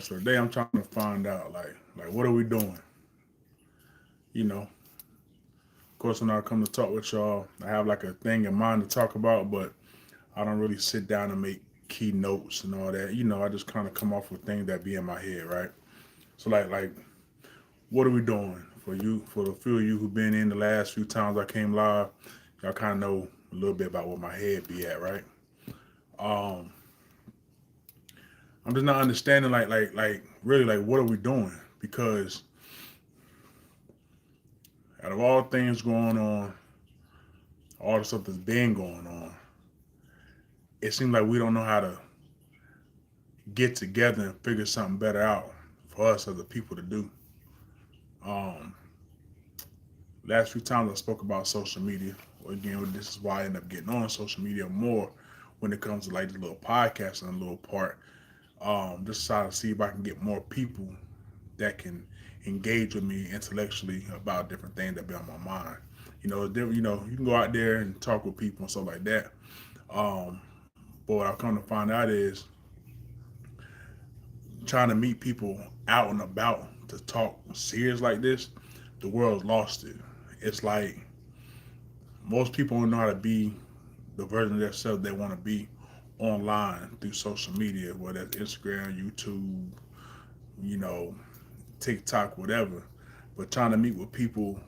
So today I'm trying to find out like what are we doing? You know, of course when I come to talk with y'all, I have like a thing in mind to talk about, but I don't really sit down and make key notes and all that. I just kind of come off with things that be in my head, right? So like what are we doing? For the few of you who've been in the last few times I came live, y'all kind of know a little bit about where my head be at, right? Um, I'm just not understanding like really like what are we doing? Because out of all things going on, all the stuff that's been going on, it seems like we don't know how to get together and figure something better out for us as a people to do. Um, Last few times I spoke about social media. Well, again, this is why I end up getting on social media more when it comes to like the little podcast and a little part. Just try to see if I can get more people that can engage with me intellectually about different things that be on my mind. You can go out there and talk with people and stuff like that. Um, but what I've come to find out is trying to meet people out and about to talk serious like this, the world's lost it. It's like most people don't know how to be the version of themselves they want to be online through social media, whether it's Instagram, YouTube, you know, TikTok, whatever. But trying to meet with people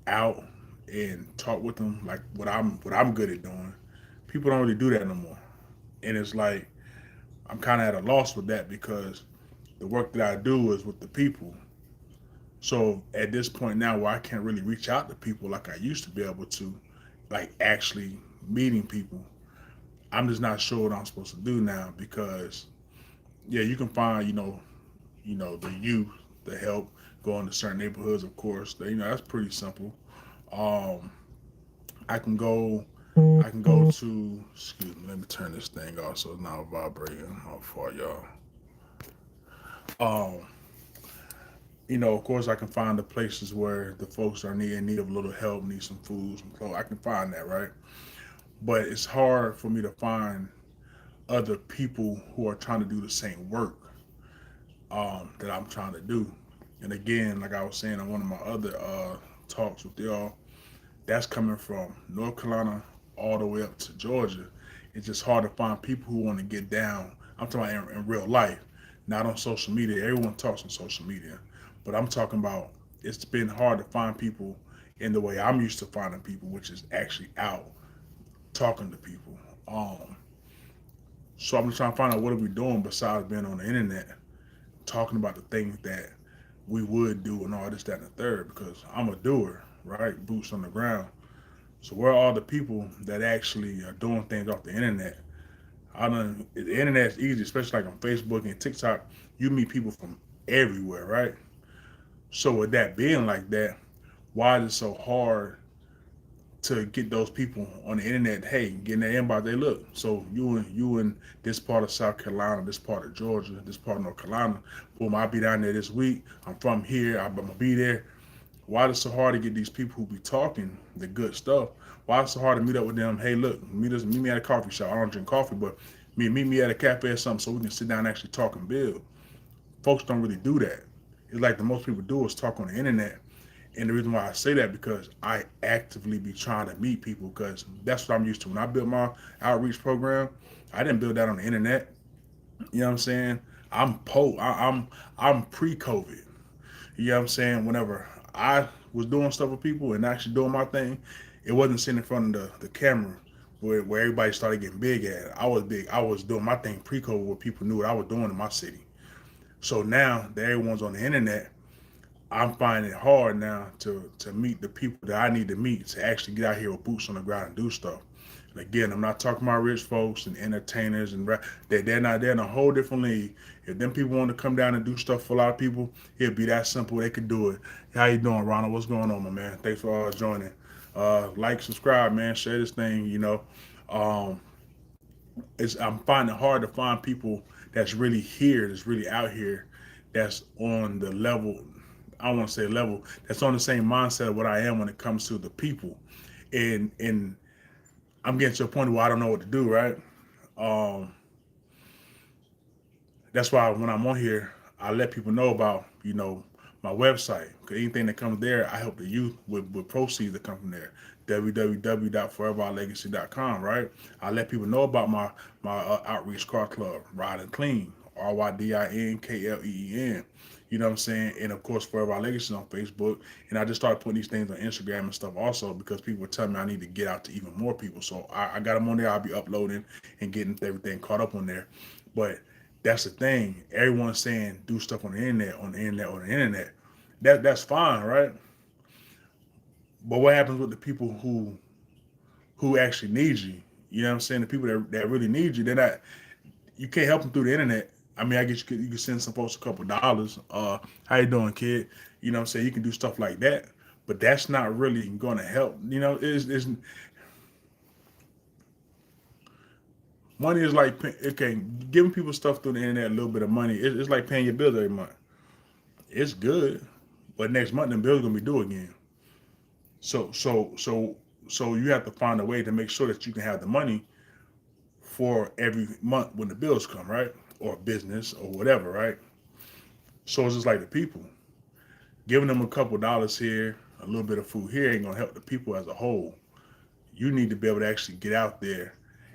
out and talk with them like what I'm good at doing, people don't really do that no more. And it's like I'm kind of at a loss with that because the work that I do is with the people. So at this point now where I can't really reach out to people like I used to be able to, like actually meeting people, I'm just not sure what I'm supposed to do now because yeah, you can find, the youth, the help, go into certain neighborhoods, of course. That's pretty simple. Um, I can go I can go to excuse me, let me turn this thing off so it's not vibrating off for y'all. Um, of course, I can find the places where the folks are in need of a little help, need some food, some clothes. I can find that, right? But it's hard for me to find other people who are trying to do the same work that I'm trying to do. And again, like I was saying on one of my other talks with y'all, that's coming from North Carolina all the way up to Georgia. It's just hard to find people who want to get down. I'm talking about in real life, not on social media. Everyone talks on social media, but I'm talking about it's been hard to find people in the way I'm used to finding people, which is actually out talking to people. Um, so I'm just trying to find out what are we doing besides being on the internet, talking about the things that we would do and all this, that, and the third, because I'm a doer, right? Boots on the ground. So where are all the people that actually are doing things off the internet? The internet's easy, especially like on Facebook and TikTok. You meet people from everywhere, right? So with that being like that, why is it so hard to get those people on the internet? Hey, getting their inbox. They look. So you in this part of South Carolina, this part of Georgia, this part of North Carolina. Boom, I'll be down there this week. I'm from here. I'm gonna be there. Why is it so hard to get these people who be talking the good stuff? Why is it so hard to meet up with them? Hey, look, meet me at a coffee shop. I don't drink coffee, but meet me at a cafe or something so we can sit down and actually talk and build. Folks don't really do that. It's like the most people do is talk on the internet. And the reason why I say that because I actively be trying to meet people because that's what I'm used to. When I built my outreach program, I didn't build that on the internet. You know what I'm saying? I'm pre-COVID. You know what I'm saying? Whenever I was doing stuff with people and actually doing my thing, it wasn't sitting in front of the camera where everybody started getting big at. I was big. I was doing my thing pre-COVID where people knew what I was doing in my city. So now that everyone's on the internet, I'm finding it hard now to meet the people that I need to meet to actually get out here with boots on the ground and do stuff. And again, I'm not talking about rich folks and entertainers and they're not they're in a whole different league. If them people want to come down and do stuff for a lot of people, it'd be that simple. They could do it. How you doing, Ronald? What's going on, my man? Thanks for joining. Like, subscribe, man. Share this thing. Um, I'm finding it hard to find people that's really here, that's really out here, that's on the level. I don't want to say level. That's on the same mindset of what I am when it comes to the people, and I'm getting to a point where I don't know what to do. Right? Um, That's why when I'm on here, I let people know about, my website. Because anything that comes there, I help the youth with proceeds that come from there. www.foreverourlegacy.com, right? I let people know about my outreach car club, Ride and Clean, RYDINKLEEN. You know what I'm saying? And of course, Forever Our Legacy on Facebook. And I just started putting these things on Instagram and stuff also because people were telling me I need to get out to even more people. So I got them on there. I'll be uploading and getting everything caught up on there. But that's the thing. Everyone's saying do stuff on the internet, on the internet, on the internet. That's fine, right? But what happens with the people who actually need you? You know what I'm saying? The people that really need you, they're not. You can't help them through the internet. I mean, I guess you could send some folks a couple dollars. How you doing, kid? You know what I'm saying? You can do stuff like that, but that's not really going to help. It's money is like okay, giving people stuff through the internet, a little bit of money. It's like paying your bills every month. It's good, but next month the bills gonna be due again. So so so so you have to find a way to make sure that you can have the money for every month when the bills come, right? Or business or whatever, right? So it's just like the people. Giving them a couple dollars here, a little bit of food here ain't gonna help the people as a whole. You need to be able to actually get out there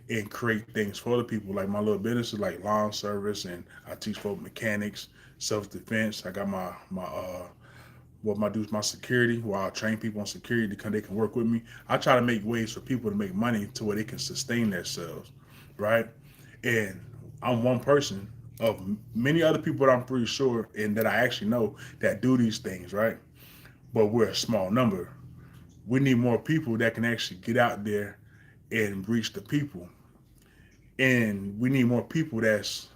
and create things for the people. Like my little business is like lawn service, and I teach folk mechanics, self defense. I got my what my do is my security, where I train people on security because they can work with me. I try to make ways for people to make money to where they can sustain themselves, right? And I'm one person of many other people that I'm pretty sure and that I actually know that do these things, right? But we're a small number. We need more people that can actually get out there and reach the people. And we need more people that's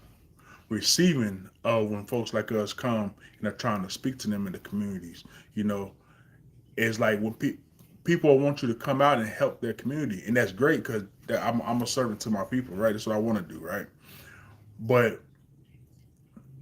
receiving when folks like us come and are trying to speak to them in the communities. You know, it's like when people want you to come out and help their community, and that's great because I'm a servant to my people, right? That's what I want to do, right? But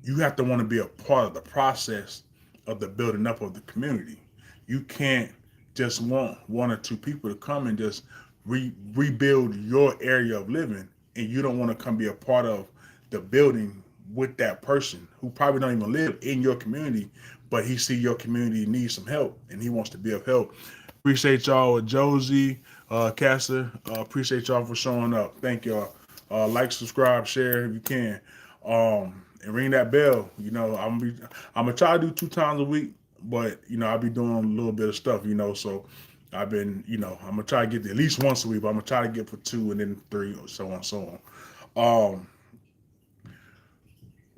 you have to want to be a part of the process of the building up of the community. You can't just want one or two people to come and just rebuild your area of living, and you don't want to come be a part of the building with that person who probably don't even live in your community, but he see your community needs some help and he wants to be of help. Appreciate y'all with Josie, Casser. Appreciate y'all for showing up. Thank y'all. Like, subscribe, share if you can, and ring that bell. I'm gonna try to do 2 times a week, but I'll be doing a little bit of stuff. So I've been, I'm gonna try to get at least once a week, but I'm gonna try to get for 2 and then 3, or so on and so on.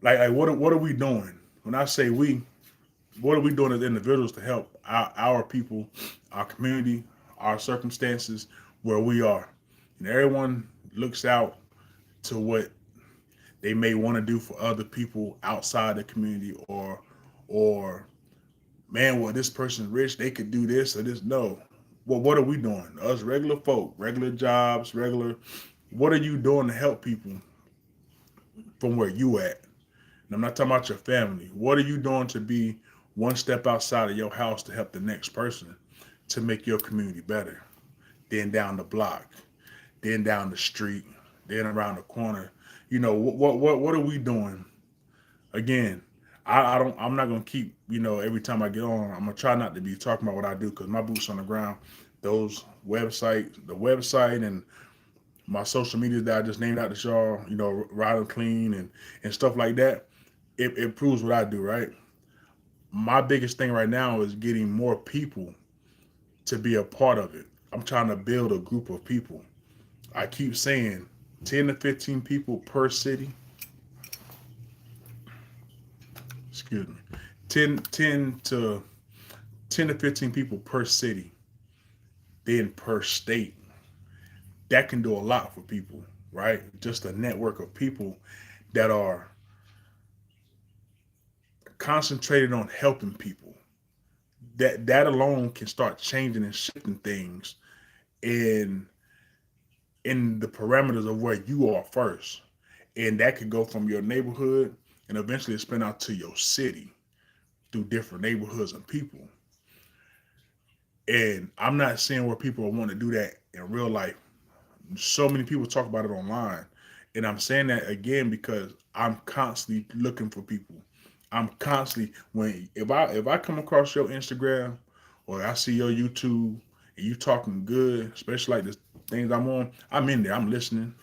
Like what are we doing? When I say we, what are we doing as individuals to help our people, our community, our circumstances where we are? And everyone looks out to what they may want to do for other people outside the community, or man, well, this person's rich, they could do this or this. No. Well, what are we doing? Us regular folk, regular jobs, regular. What are you doing to help people from where you at? And I'm not talking about your family. What are you doing to be one step outside of your house to help the next person to make your community better? Then down the block, then down the street, then around the corner. What are we doing? Again, I don't. I'm not gonna keep. Every time I get on, I'm gonna try not to be talking about what I do because my boots on the ground. Those the website, and my social media that I just named out to y'all. Ride and Clean and stuff like that. It proves what I do, right? My biggest thing right now is getting more people to be a part of it. I'm trying to build a group of people. I keep saying 10 to 15 people per city. Excuse me. 10 to 15 people per city, then per state. That can do a lot for people, right? Just a network of people that are concentrated on helping people. That alone can start changing and shifting things in the parameters of where you are first. And that could go from your neighborhood and eventually spin out to your city through different neighborhoods and people. And I'm not saying where people want to do that in real life. So many people talk about it online, And I'm saying that again because I'm constantly looking for people. I'm constantly when if I come across your Instagram or I see your YouTube and you talking good, especially like the things I'm on, I'm in there. I'm listening.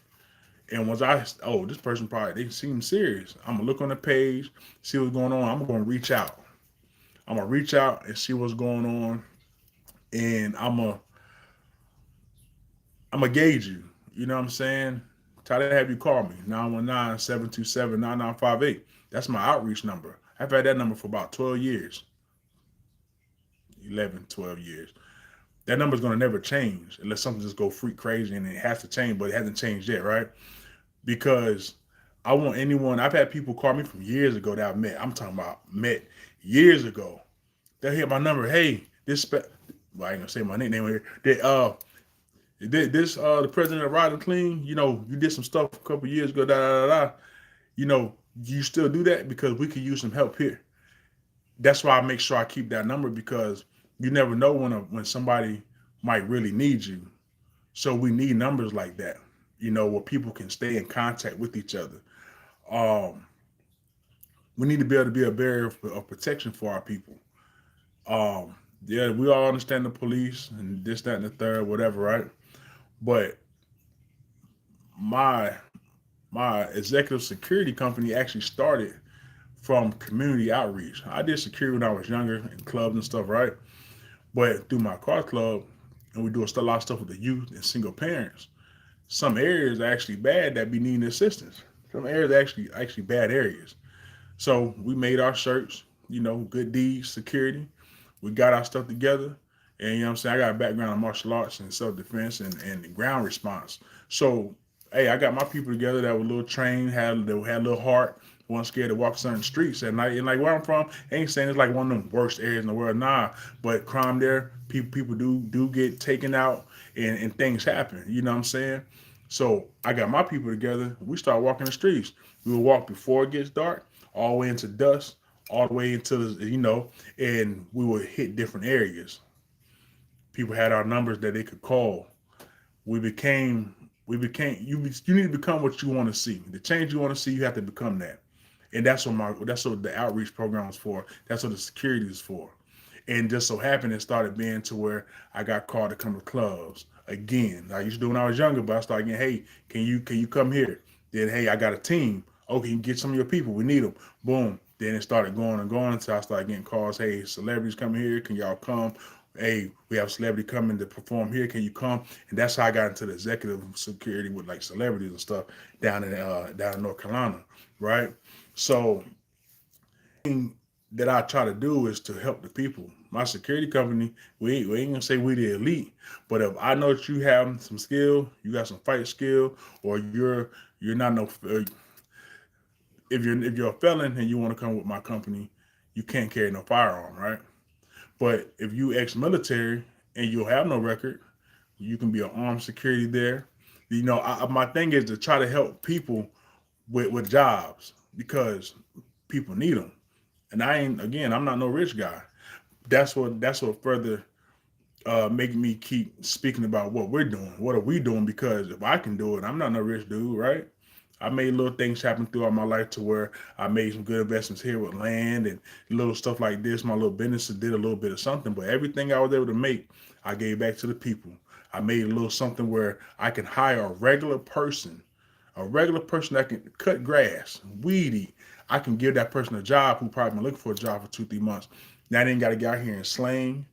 And once this person probably they seem serious. I'm gonna look on the page, see what's going on. I'm gonna reach out. I'm gonna reach out and see what's going on, and I'm gonna gauge you. You know what I'm saying? Try to have you call me 919-727-9958. That's my outreach number. I've had that number for about 12 years, 11, 12 years. That number's gonna never change unless something just go freak crazy and it has to change, but it hasn't changed yet, right? Because I want anyone. I've had people call me from years ago that I met. I'm talking about met years ago. They'll hit my number. Hey, well, I ain't gonna say my nickname here. The president of Ride and Clean. You did some stuff a couple years ago. Da da da da. You still do that because we could use some help here. That's why I make sure I keep that number because you never know when somebody might really need you. So we need numbers like that. Where people can stay in contact with each other. Um, we need to be able to be a barrier of protection for our people. Yeah, we all understand the police and this, that, and the third, whatever, right? But my my executive security company actually started from community outreach. I did security when I was younger in clubs and stuff, right? But through my car club, and we do a lot of stuff with the youth and single parents. Some areas are actually bad that be needing assistance. Some areas are actually bad areas. So we made our shirts, good deeds, security. We got our stuff together. And you know what I'm saying? I got a background in martial arts and self-defense and ground response. So, hey, I got my people together that were a little trained, had a little heart, weren't scared to walk certain streets at night. And like where I'm from, I ain't saying it's like one of them worst areas in the world. Nah. But crime there, people do get taken out and things happen. You know what I'm saying? So I got my people together. We start walking the streets. We will walk before it gets dark, all the way into dusk, all the way into and we would hit different areas. People had our numbers that they could call. We became. You need to become what you want to see. The change you want to see, you have to become that. And that's what the outreach program is for. That's what the security is for. And just so happened it started being to where I got called to come to clubs again. I used to do when I was younger, but I started getting, hey, can you come here? Then hey, I got a team. Oh, can you get some of your people? We need them. Boom. Then it started going and going until I started getting calls. Hey, celebrities coming here. Can y'all come? Hey, we have a celebrity coming to perform here. Can you come? And that's how I got into the executive security with like celebrities and stuff down in North Carolina, right? So that I try to do is to help the people. My security company, we ain't gonna say we the elite, but if I know that you have some skill, you got some fight skill, or you're not no if you're a felon and you want to come with my company, you can't carry no firearm, right? But if you ex-military and you have no record, you can be an armed security there. My thing is to try to help people with jobs because people need them. And I'm not no rich guy. That's what further making me keep speaking about what we're doing. What are we doing? Because if I can do it, I'm not no rich dude, right? I made little things happen throughout my life to where I made some good investments here with land and little stuff like this. My little businesses did a little bit of something, but everything I was able to make, I gave back to the people. I made a little something where I can hire a regular person that can cut grass, weedy. I can give that person a job who probably been looking for a job for 2, 3 months. Now they ain't got to get out here and slang,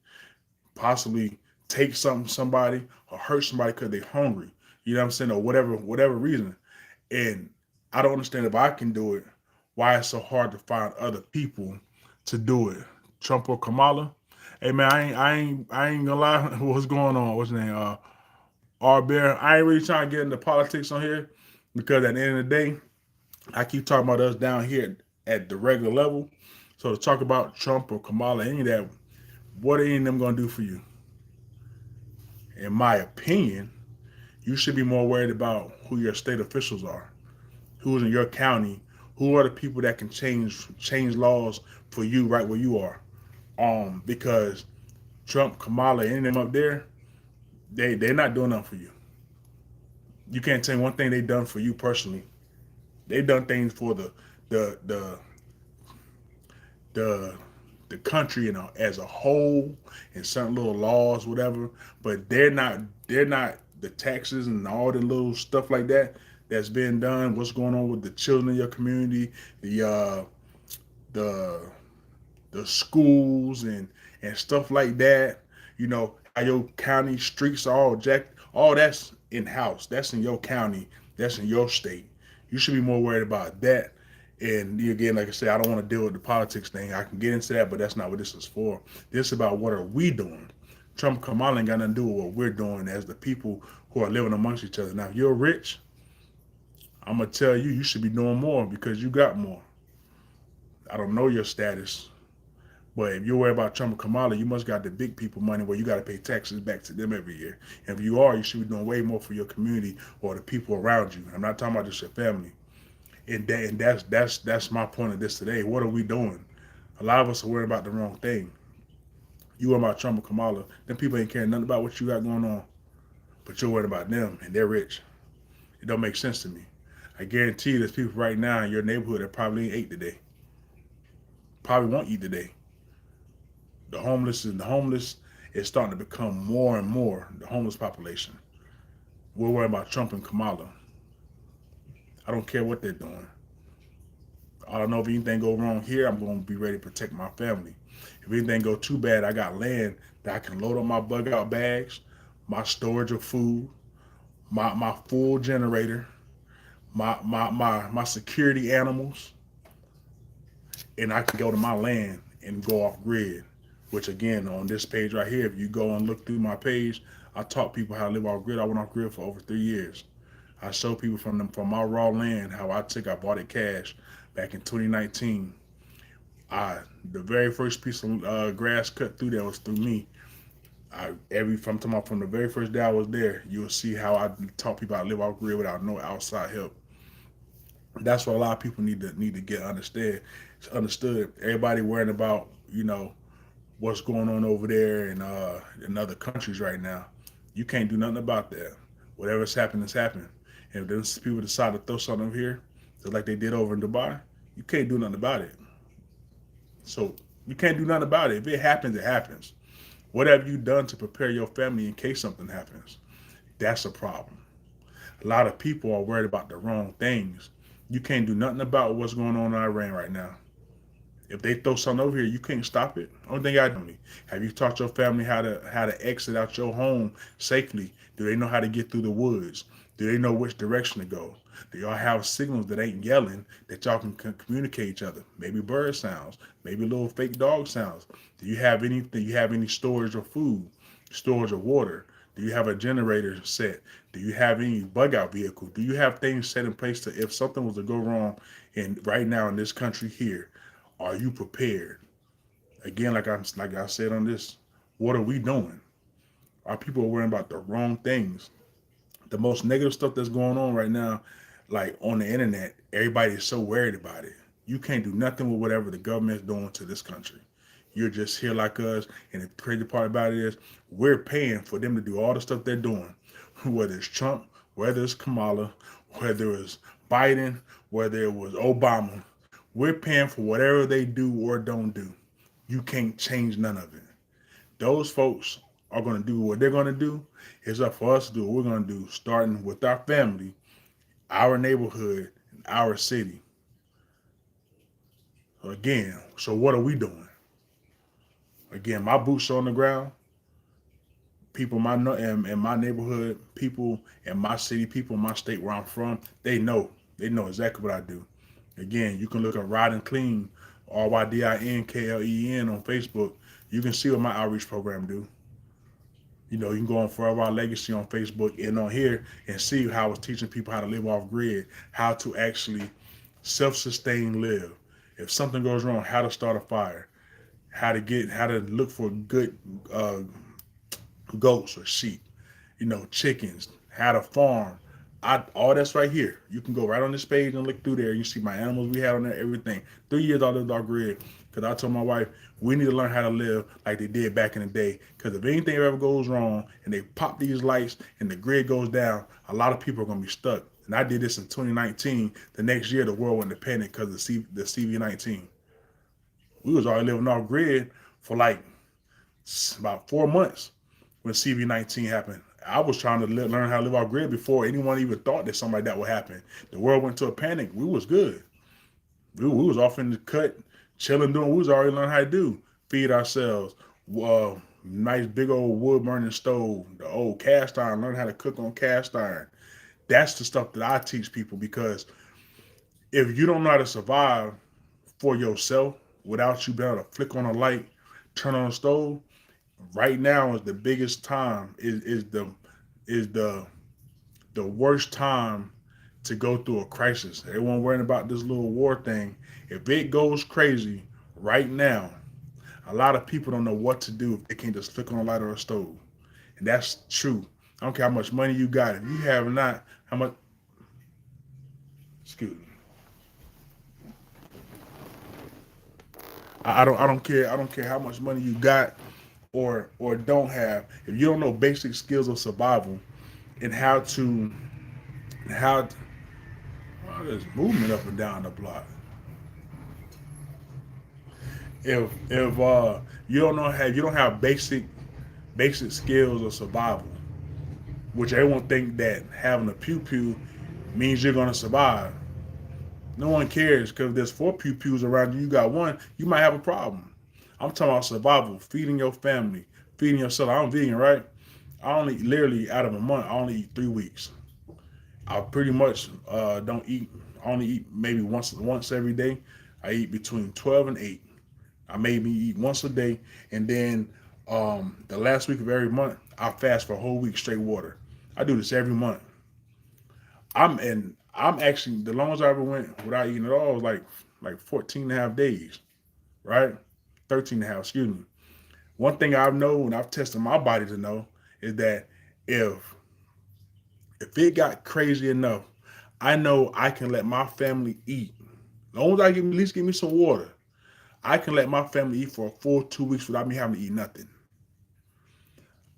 possibly take somebody or hurt somebody because they're hungry. You know what I'm saying? Or whatever reason. And I don't understand if I can do it, why it's so hard to find other people to do it. Trump or Kamala. Hey man, I ain't gonna lie. What's going on? What's his name? R Bear. I ain't really trying to get into politics on here because at the end of the day, I keep talking about us down here at the regular level. So to talk about Trump or Kamala, any of that, what are any of them gonna do for you? In my opinion, you should be more worried about who your state officials are, who's in your county, who are the people that can change laws for you right where you are. Because Trump, Kamala, any of them up there, they're not doing nothing for you. You can't tell me one thing they done for you personally. They done things for the the the the country, as a whole, and certain little laws, whatever. But they're not the taxes and all the little stuff like that that's being done. What's going on with the children in your community, the the schools and stuff like that. How your county streets are all jacked. All that's in house. That's in your county. That's in your state. You should be more worried about that. And again, like I said, I don't want to deal with the politics thing. I can get into that, but that's not what this is for. This is about what are we doing. Trump Kamala ain't got nothing to do with what we're doing as the people who are living amongst each other. Now, if you're rich, I'm gonna tell you, you should be doing more because you got more. I don't know your status, but if you're worried about Trump and Kamala, you must got the big people money where you got to pay taxes back to them every year. And if you are, you should be doing way more for your community or the people around you. I'm not talking about just your family. And that's my point of this today. What are we doing? A lot of us are worried about the wrong thing. You worry about Trump and Kamala, them people ain't caring nothing about what you got going on, but you're worried about them and they're rich. It don't make sense to me. I guarantee you there's people right now in your neighborhood that probably ain't ate today. Probably won't eat today. The homeless is starting to become more and more the homeless population. We're worried about Trump and Kamala. I don't care what they're doing. I don't know if anything go wrong here, I'm going to be ready to protect my family. If anything go too bad, I got land that I can load up my bug out bags, my storage of food, my full generator, my security animals, and I can go to my land and go off grid. Which again, on this page right here, if you go and look through my page, I taught people how to live off grid. I went off grid for over 3 years. I show people from my raw land how I bought it cash back in 2019. The very first piece of grass cut through there was through me. From the very first day I was there, you'll see how I taught people how to live off grid without no outside help. That's what a lot of people need to get understood. Everybody worrying about what's going on over there in other countries right now. You can't do nothing about that. Whatever's happened has happened. And if those people decide to throw something over here, just like they did over in Dubai, you can't do nothing about it. So you can't do nothing about it. If it happens, it happens. What have you done to prepare your family in case something happens? That's a problem. A lot of people are worried about the wrong things. You can't do nothing about what's going on in Iran right now. If they throw something over here, you can't stop it. Only thing I do, have you taught your family how to exit out your home safely? Do they know how to get through the woods? Do they know which direction to go? Do y'all have signals that ain't yelling that y'all can communicate each other? Maybe bird sounds, maybe little fake dog sounds. Do you have anything? You have any storage of food, storage of water? Do you have a generator set? Do you have any bug out vehicle? Do you have things set in place to if something was to go wrong in right now in this country here? Are you prepared? Again, like I said on this, what are we doing? Our people are worrying about the wrong things. The most negative stuff that's going on right now, like on the internet, everybody is so worried about it. You can't do nothing with whatever the government is doing to this country. You're just here like us, and the crazy part about it is we're paying for them to do all the stuff they're doing. Whether it's Trump, whether it's Kamala, whether it's Biden, whether it was Obama, we're paying for whatever they do or don't do. You can't change none of it. Those folks are going to do what they're going to do. It's up for us to do what we're going to do, starting with our family, our neighborhood, our city. Again, so what are we doing? Again, my boots are on the ground. People in my neighborhood, people in my city, people in my state where I'm from, they know. They know exactly what I do. Again, you can look at Ride and Clean, RYDINKLEN on Facebook. You can see what my outreach program do. You can go on Forever Our Legacy on Facebook and on here and see how I was teaching people how to live off grid, how to actually self-sustain live. If something goes wrong, how to start a fire, how to look for good goats or sheep, chickens, how to farm, All that's right here. You can go right on this page and look through there. You see my animals we had on there, everything. 3 years I lived off grid because I told my wife we need to learn how to live like they did back in the day. Because if anything ever goes wrong and they pop these lights and the grid goes down, a lot of people are gonna be stuck. And I did this in 2019. The next year the world went to panic because of the CV-19. We was already living off grid for like about 4 months when CV-19 happened. I was trying to learn how to live off grid before anyone even thought that something like that would happen. The world went to a panic. We was good. We was off in the cut, chilling, doing. We was already learning how to do. Feed ourselves. Nice big old wood burning stove. The old cast iron. Learn how to cook on cast iron. That's the stuff that I teach people because if you don't know how to survive for yourself without you being able to flick on a light, turn on a stove, right now is the biggest time is the worst time to go through a crisis. Everyone worrying about this little war thing. If it goes crazy right now, a lot of people don't know what to do if they can't just flick on a light or a stove. And that's true. I don't care how much money you got. If you have not, how much excuse me. I don't care how much money you got or don't have. If you don't know basic skills of survival and how there's movement up and down the block. If you don't have basic skills of survival, which everyone think that having a pew pew means you're gonna survive. No one cares because if there's four pew pews around you, you got one, you might have a problem. I'm talking about survival, feeding your family, feeding yourself. I'm vegan, right? I only literally out of a month, I only eat 3 weeks. I pretty much don't eat. I only eat maybe once every day. I eat between 12 and 8. I maybe eat once a day, and then the last week of every month, I fast for a whole week straight water. I do this every month. I'm actually the longest I ever went without eating at all was like 14 and a half days, right? 13 and a half, excuse me. One thing I've known and I've tested my body to know is that if if it got crazy enough, I know I can let my family eat. As long as I at least give me some water, I can let my family eat for a full 2 weeks without me having to eat nothing.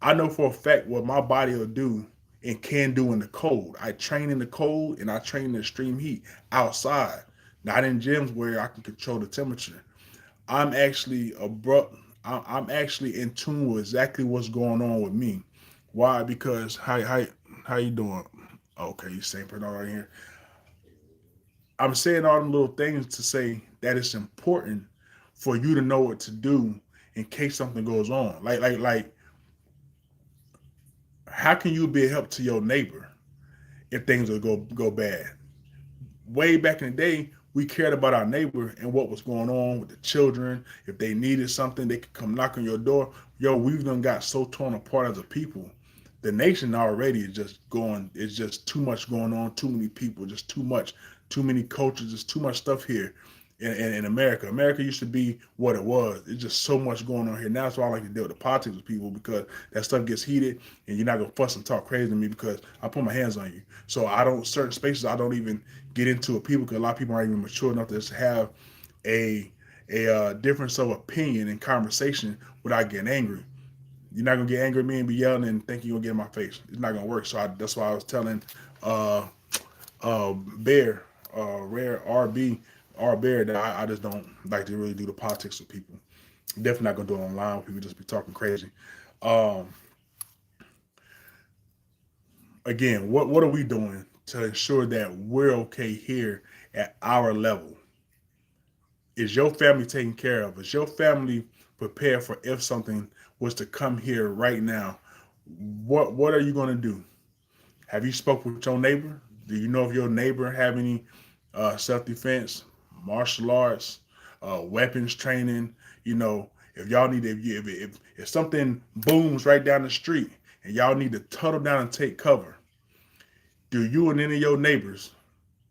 I know for a fact what my body will do and can do in the cold. I train in the cold and I train in extreme heat outside, not in gyms where I can control the temperature. I'm actually abrupt. I'm actually in tune with exactly what's going on with me. Why? Because how you doing? Okay, you same person right here. I'm saying all them little things to say that it's important for you to know what to do in case something goes on. Like, how can you be a help to your neighbor if things will go bad? Way back in the day, we cared about our neighbor and what was going on with the children. If they needed something, they could come knock on your door. Yo, we've done got so torn apart as a people. The nation already is just going. It's just too much going on. Too many people. Just too much. Too many cultures. Just too much stuff here in America. America used to be what it was. It's just so much going on here. Now that's why I like to deal with the politics with people because that stuff gets heated and you're not gonna fuss and talk crazy to me because I put my hands on you. So I don't certain spaces I don't even get into with people because a lot of people aren't even mature enough to just have a difference of opinion and conversation without getting angry. You're not gonna get angry at me and be yelling and think you're gonna get in my face. It's not gonna work. That's why I was telling uh, Bear, Rare RB, R Bear that I just don't like to really do the politics with people. Definitely not gonna do it online. People just be talking crazy. Um, Again, what are we doing to ensure that we're okay here at our level? Is your family taken care of? Is your family prepared for if something was to come here right now? What are you gonna do? Have you spoke with your neighbor? Do you know if your neighbor have any self defense, martial arts, weapons training? You know, if y'all need if something booms right down the street and y'all need to tunnel down and take cover, do you and any of your neighbors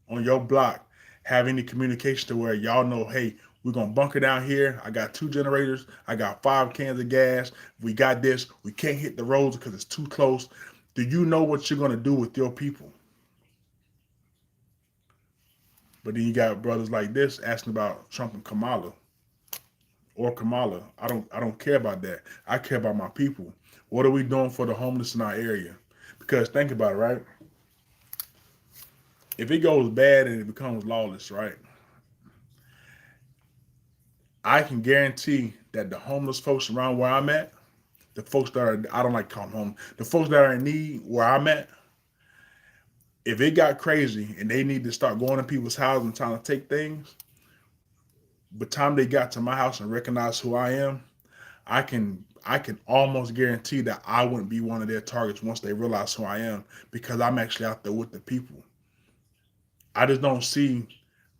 on your block have any communication to where y'all know, hey, we're gonna bunker down here. I got 2 generators. I got 5 cans of gas. We got this. We can't hit the roads because it's too close. Do you know what you're gonna do with your people? But then you got brothers like this asking about Trump and Kamala or Kamala. I don't care about that. I care about my people. What are we doing for the homeless in our area? Because think about it, right? If it goes bad and it becomes lawless, right? I can guarantee that the homeless folks around where I'm at, the folks that are, I don't like to call them home, the folks that are in need where I'm at, if it got crazy and they need to start going to people's houses and trying to take things, by the time they got to my house and recognize who I am, I can almost guarantee that I wouldn't be one of their targets once they realize who I am because I'm actually out there with the people. I just don't see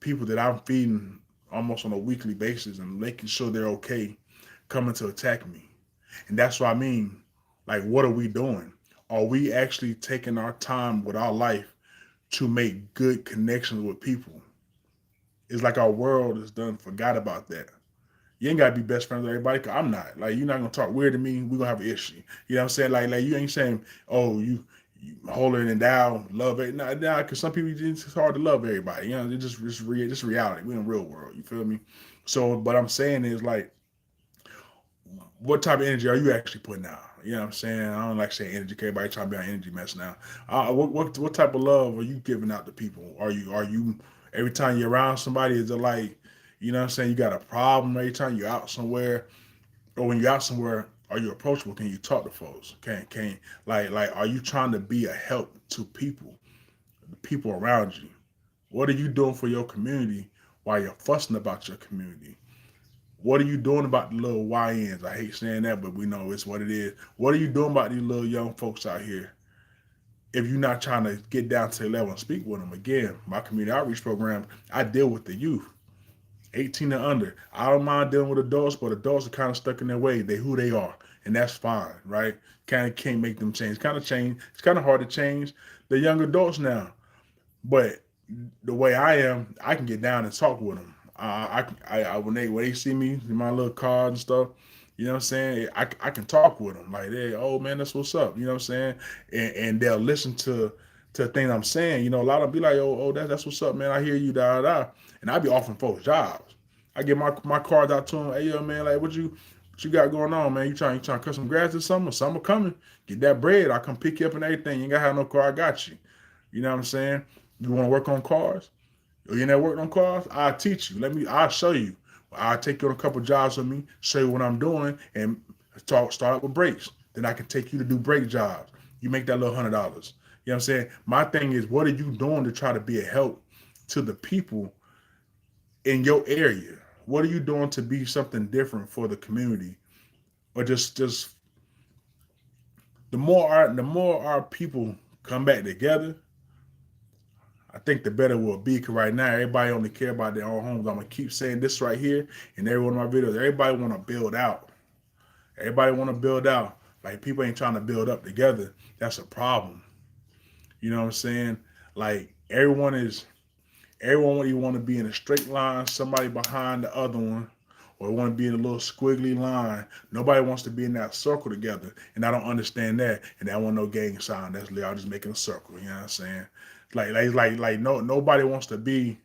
people that I'm feeding almost on a weekly basis and making sure they're okay coming to attack me. And that's what I mean. Like, what are we doing? Are we actually taking our time with our life to make good connections with people? It's like our world is done forgot about that. You ain't gotta be best friends with everybody. Cause I'm not. Like, you're not gonna talk weird to me. We gonna have an issue. You know what I'm saying? Like you ain't saying, oh, you holier than thou, love it. Nah, cause some people it's hard to love everybody. You know, it's just reality. We in the real world. You feel me? So, but I'm saying is like, what type of energy are you actually putting out? You know what I'm saying? I don't like saying energy. Everybody trying to be on energy mess now. What type of love are you giving out to people? Are you every time you're around somebody? Is it like, you know what I'm saying? You got a problem every time you're out somewhere, or when you're out somewhere, are you approachable? Can you talk to folks? Can like are you trying to be a help to people, the people around you? What are you doing for your community while you're fussing about your community? What are you doing about the little YNs? I hate saying that, but we know it's what it is. What are you doing about these little young folks out here? If you're not trying to get down to the level and speak with them, again, my community outreach program, I deal with the youth, 18 and under. I don't mind dealing with adults, but adults are kind of stuck in their way. They who they are, and that's fine, right? Kind of can't make them change. Kind of change. It's kind of hard to change the young adults now, but the way I am, I can get down and talk with them. When they see me in my little car and stuff, you know what I'm saying? I can talk with them like, hey, oh man, that's what's up. You know what I'm saying? And they'll listen to the thing I'm saying. You know, a lot of them be like, oh, that's what's up, man. I hear you, da. And I be offering folks jobs. I get my cards out to them. Hey, yo, man, like, what you got going on, man? You trying to cut some grass this summer? Summer coming. Get that bread. I come pick you up and everything. You ain't gotta have no car. I got you. You know what I'm saying? You want to work on cars? Or you never worked on cars? I'll teach you. I'll show you. I'll take you on a couple jobs with me, show you what I'm doing, and start out with brakes. Then I can take you to do brake jobs. You make that little $100. You know what I'm saying? My thing is, what are you doing to try to be a help to the people in your area? What are you doing to be something different for the community? Or just the more our people come back together, I think the better we'll be. Because right now, everybody only care about their own homes. I'm going to keep saying this right here in every one of my videos. Everybody want to build out. Everybody want to build out. Like, people ain't trying to build up together. That's a problem. You know what I'm saying? Like, everyone you want to be in a straight line, somebody behind the other one, or want to be in a little squiggly line. Nobody wants to be in that circle together. And I don't understand that. And that wasn't no gang sign. That's y'all just making a circle. You know what I'm saying? Like no, nobody wants to be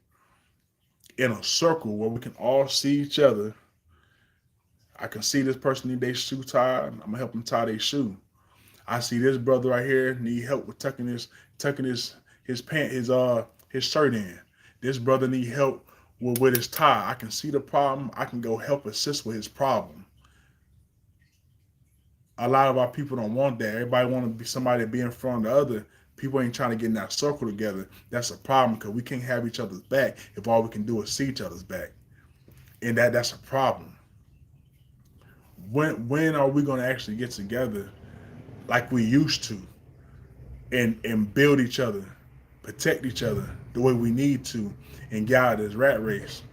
in a circle where we can all see each other. I can see this person need their shoe tied. I'm gonna help them tie their shoe. I see this brother right here need help with tucking his shirt in. This brother need help with his tie. I can see the problem. I can go help assist with his problem. A lot of our people don't want that. Everybody want to be somebody to be in front of the other. People ain't trying to get in that circle together. That's a problem because we can't have each other's back if all we can do is see each other's back. And that's a problem. When are we going to actually get together like we used to and build each other, protect each other the way we need to, and get out of this rat race?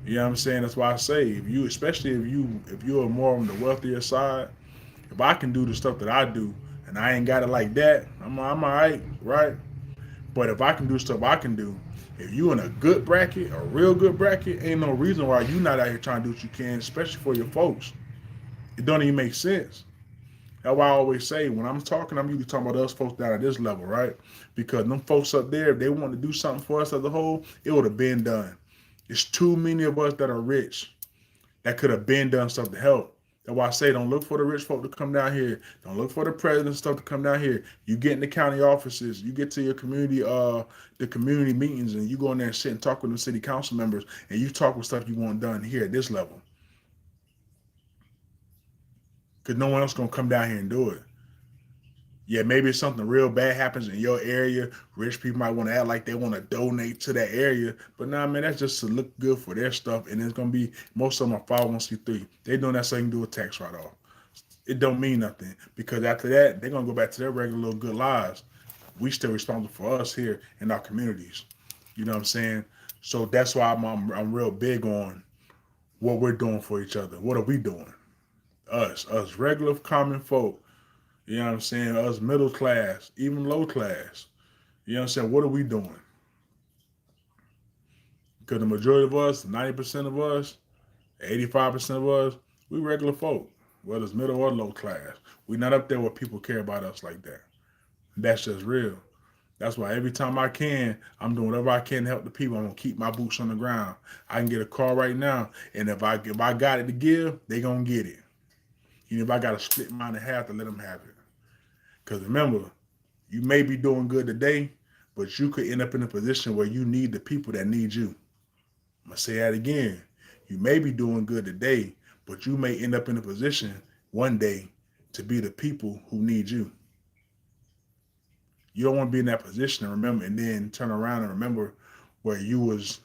You know what I'm saying? That's why I say, especially if you're more on the wealthier side, if I can do the stuff that I do and I ain't got it like that, I'm all right? But if I can do stuff I can do, if you in a good bracket, a real good bracket, ain't no reason why you not out here trying to do what you can, especially for your folks. It don't even make sense. That's why I always say when I'm talking, I'm usually talking about us folks down at this level, right? Because them folks up there, if they want to do something for us as a whole, it would have been done. It's too many of us that are rich that could have been done stuff to help. That's why I say don't look for the rich folk to come down here. Don't look for the president stuff to come down here. You get in the county offices, you get to your community, the community meetings, and you go in there and sit and talk with the city council members, and you talk with stuff you want done here at this level. Because no one else gonna come down here and do it. Yeah, maybe if something real bad happens in your area, rich people might want to act like they want to donate to that area. But nah, man, that's just to look good for their stuff. And it's going to be, most of them are 501c3. They doing that so they can do a tax write-off. It don't mean nothing. Because after that, they're going to go back to their regular little good lives. We still responsible for us here in our communities. You know what I'm saying? So that's why I'm real big on what we're doing for each other. What are we doing? Us regular common folk. You know what I'm saying? Us middle class, even low class. You know what I'm saying? What are we doing? Because the majority of us, 90% of us, 85% of us, we regular folk, whether it's middle or low class. We not up there where people care about us like that. That's just real. That's why every time I can, I'm doing whatever I can to help the people. I'm gonna keep my boots on the ground. I can get a car right now, and if I got it to give, they gonna get it. Even if I gotta split mine in half to let them have it. Because remember, you may be doing good today, but you could end up in a position where you need the people that need you. I'm going to say that again. You may be doing good today, but you may end up in a position one day to be the people who need you. You don't want to be in that position and remember, and then turn around and remember where you was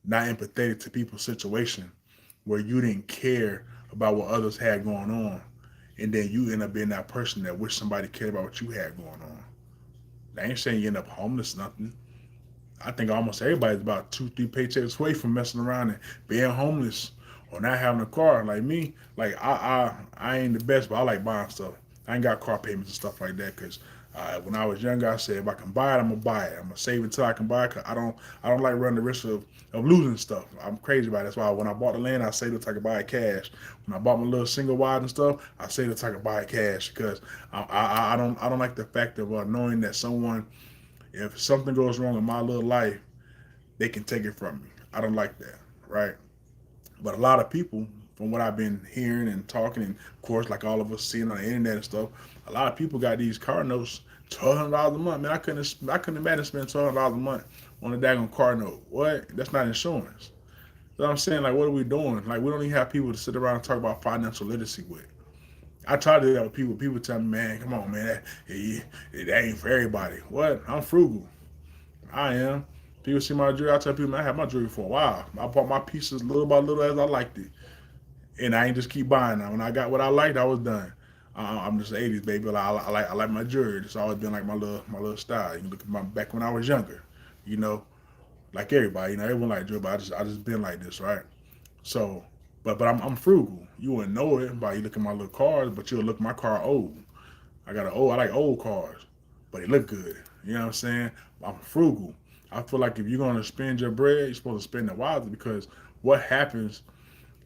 not empathetic to people's situation, where you didn't care about what others had going on, and then you end up being that person that wish somebody cared about what you had going on. I ain't saying you end up homeless, nothing. I think almost everybody's about 2, 3 paychecks away from messing around and being homeless or not having a car. Like me, like I ain't the best, but I like buying stuff. I ain't got car payments and stuff like that because when I was younger, I said if I can buy it, I'm gonna buy it. I'm gonna save until I can buy it. Cause I don't like running the risk of losing stuff. I'm crazy about it. That's why when I bought the land, I saved it till I could buy it cash. When I bought my little single wide and stuff, I saved it till I could buy it cash because I don't like the fact of knowing that someone, if something goes wrong in my little life, they can take it from me. I don't like that, right? But a lot of people, from what I've been hearing and talking, and of course, like all of us seeing on the internet and stuff, a lot of people got these car notes, $1,200 a month. Man, I couldn't imagine spending $1,200 a month on a daggone car note. What? That's not insurance. So I'm saying, like, what are we doing? Like, we don't even have people to sit around and talk about financial literacy with. I try to do that with people. People tell me, man, come on, man, that ain't for everybody. What? I'm frugal. I am. People see my jewelry. I tell people, man, I had my jewelry for a while. I bought my pieces little by little as I liked it, and I ain't just keep buying. Now, when I got what I liked, I was done. I'm just '80s baby. I like my jewelry. It's always been like my little style. You can look at my back when I was younger. You know, like everybody. You know, everyone like jewelry, but I just been like this, right? So, but I'm frugal. You wouldn't know it by you look at my little cars, but you'll look at my car old. I like old cars, but they look good. You know what I'm saying? I'm frugal. I feel like if you're gonna spend your bread, you're supposed to spend it wisely because what happens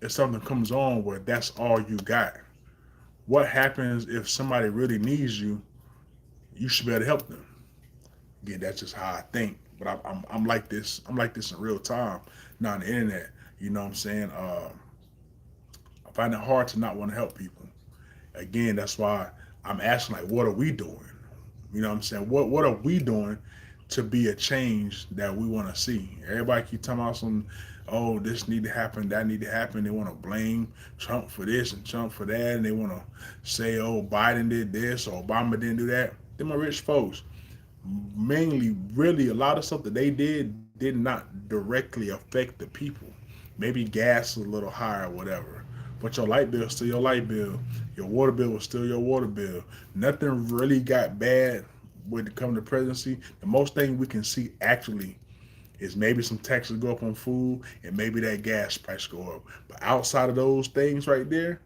if something comes on where that's all you got? What happens if somebody really needs you? You should be able to help them. Again, that's just how I think. But I'm like this. I'm like this in real time. Not on the internet. You know what I'm saying? I find it hard to not want to help people. Again, that's why I'm asking, like, what are we doing? You know what I'm saying? What are we doing to be a change that we want to see? Everybody keep talking about some, oh, this need to happen, that need to happen. They want to blame Trump for this and Trump for that, and they want to say, oh, Biden did this or Obama didn't do that. Them are rich folks. Mainly, really, a lot of stuff that they did not directly affect the people. Maybe gas was a little higher or whatever. But your light bill is still your light bill. Your water bill was still your water bill. Nothing really got bad when it comes to presidency. The most thing we can see actually is maybe some taxes go up on food and maybe that gas price go up. But outside of those things right there,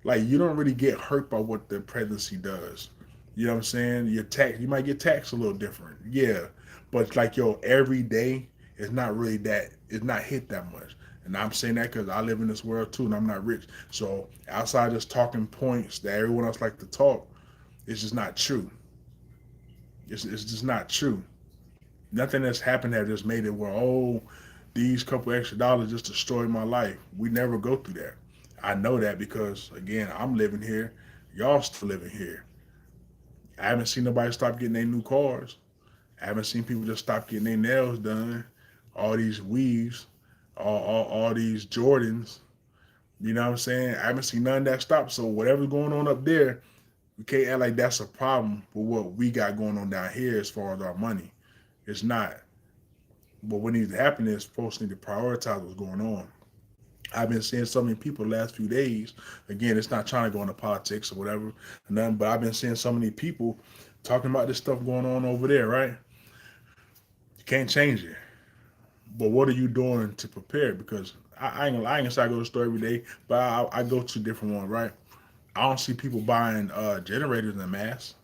like you don't really get hurt by what the presidency does. You know what I'm saying? You might get taxed a little different. Yeah. But like your everyday is not really that, it's not hit that much. And I'm saying that because I live in this world too and I'm not rich. So outside just talking points that everyone else like to talk, It's just not true. It's just not true. Nothing that's happened has just made it where, oh, these couple extra dollars just destroyed my life. We never go through that. I know that because again, I'm living here. Y'all still living here. I haven't seen nobody stop getting their new cars. I haven't seen people just stop getting their nails done. All these weaves, all these Jordans. You know what I'm saying? I haven't seen none of that stop. So whatever's going on up there, we can't act like that's a problem with what we got going on down here as far as our money. It's not. But what needs to happen is folks need to prioritize what's going on. I've been seeing so many people the last few days. Again, it's not trying to go into politics or whatever, nothing. But I've been seeing so many people talking about this stuff going on over there. Right? You can't change it. But what are you doing to prepare? Because I ain't gonna say I go to the store every day, but I go to different ones. Right? I don't see people buying generators in mass.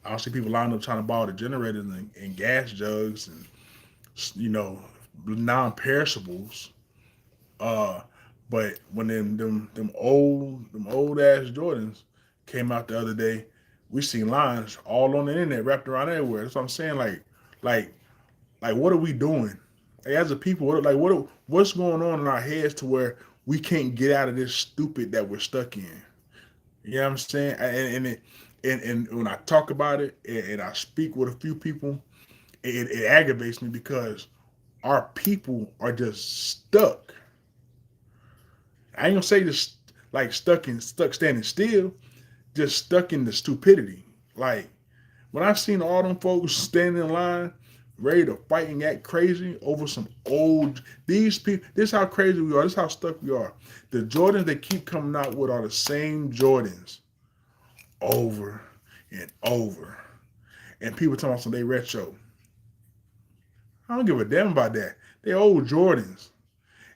I don't see people lining up trying to buy all the generators and gas jugs and you know non-perishables. Uh, but when them old ass Jordans came out the other day, we seen lines all on the internet wrapped around everywhere. That's what I'm saying. Like, like, what are we doing? Like, as a people, what's going on in our heads to where we can't get out of this stupid that we're stuck in? You know what I'm saying? And when I talk about it and I speak with a few people, it aggravates me because our people are just stuck. I ain't gonna say just like stuck standing still, just stuck in the stupidity. Like when I seen all them folks standing in line, ready to fight and act crazy over some old these people. This is how crazy we are. This is how stuck we are. The Jordans they keep coming out with are the same Jordans over and over. And people talking about some they retro. I don't give a damn about that. They old Jordans.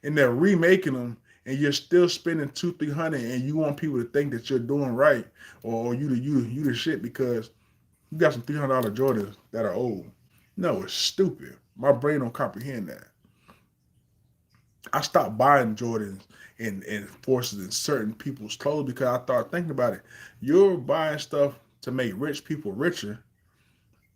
And they're remaking them and you're still spending 200-300 and you want people to think that you're doing right or you the shit because you got some $300 Jordans that are old. No, it's stupid. My brain don't comprehend that. I stopped buying Jordans and forces in certain people's clothes because I started thinking about it. You're buying stuff to make rich people richer.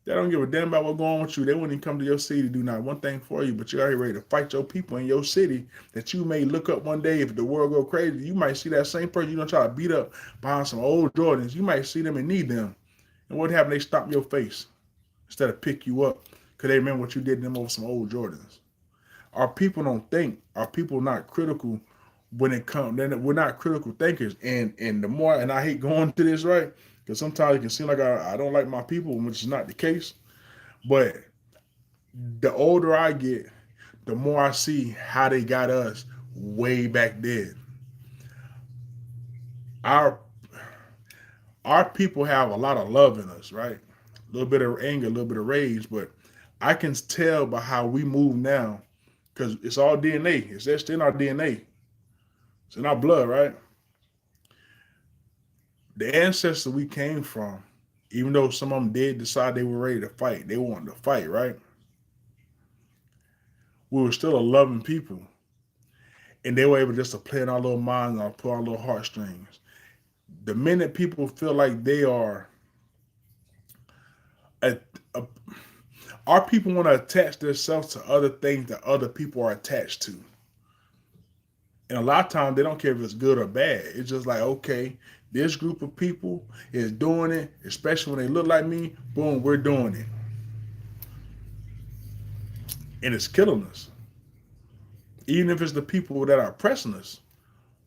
They don't give a damn about what's going on with you. They wouldn't even come to your city to do not one thing for you, but you're already ready to fight your people in your city that you may look up one day if the world go crazy. You might see that same person you're going to try to beat up behind some old Jordans. You might see them and need them. And what happened? They stop your face instead of pick you up because they remember what you did to them over some old Jordans. Our people don't think. Our people not critical when it comes. We're not critical thinkers. And the more, and I hate going to this, right? Because sometimes it can seem like I don't like my people, which is not the case. But the older I get, the more I see how they got us way back then. Our our people have a lot of love in us, right? A little bit of anger, a little bit of rage, but I can tell by how we move now, because it's all DNA. It's just in our DNA. It's in our blood, right? The ancestors we came from, even though some of them did decide they were ready to fight, they wanted to fight, right? We were still a loving people. And they were able just to play in our little minds and pull our little heartstrings. The minute people feel like they are a, a, our people want to attach themselves to other things that other people are attached to. And a lot of times they don't care if it's good or bad. It's just like, okay, this group of people is doing it, especially when they look like me, boom, we're doing it. And it's killing us. Even if it's the people that are oppressing us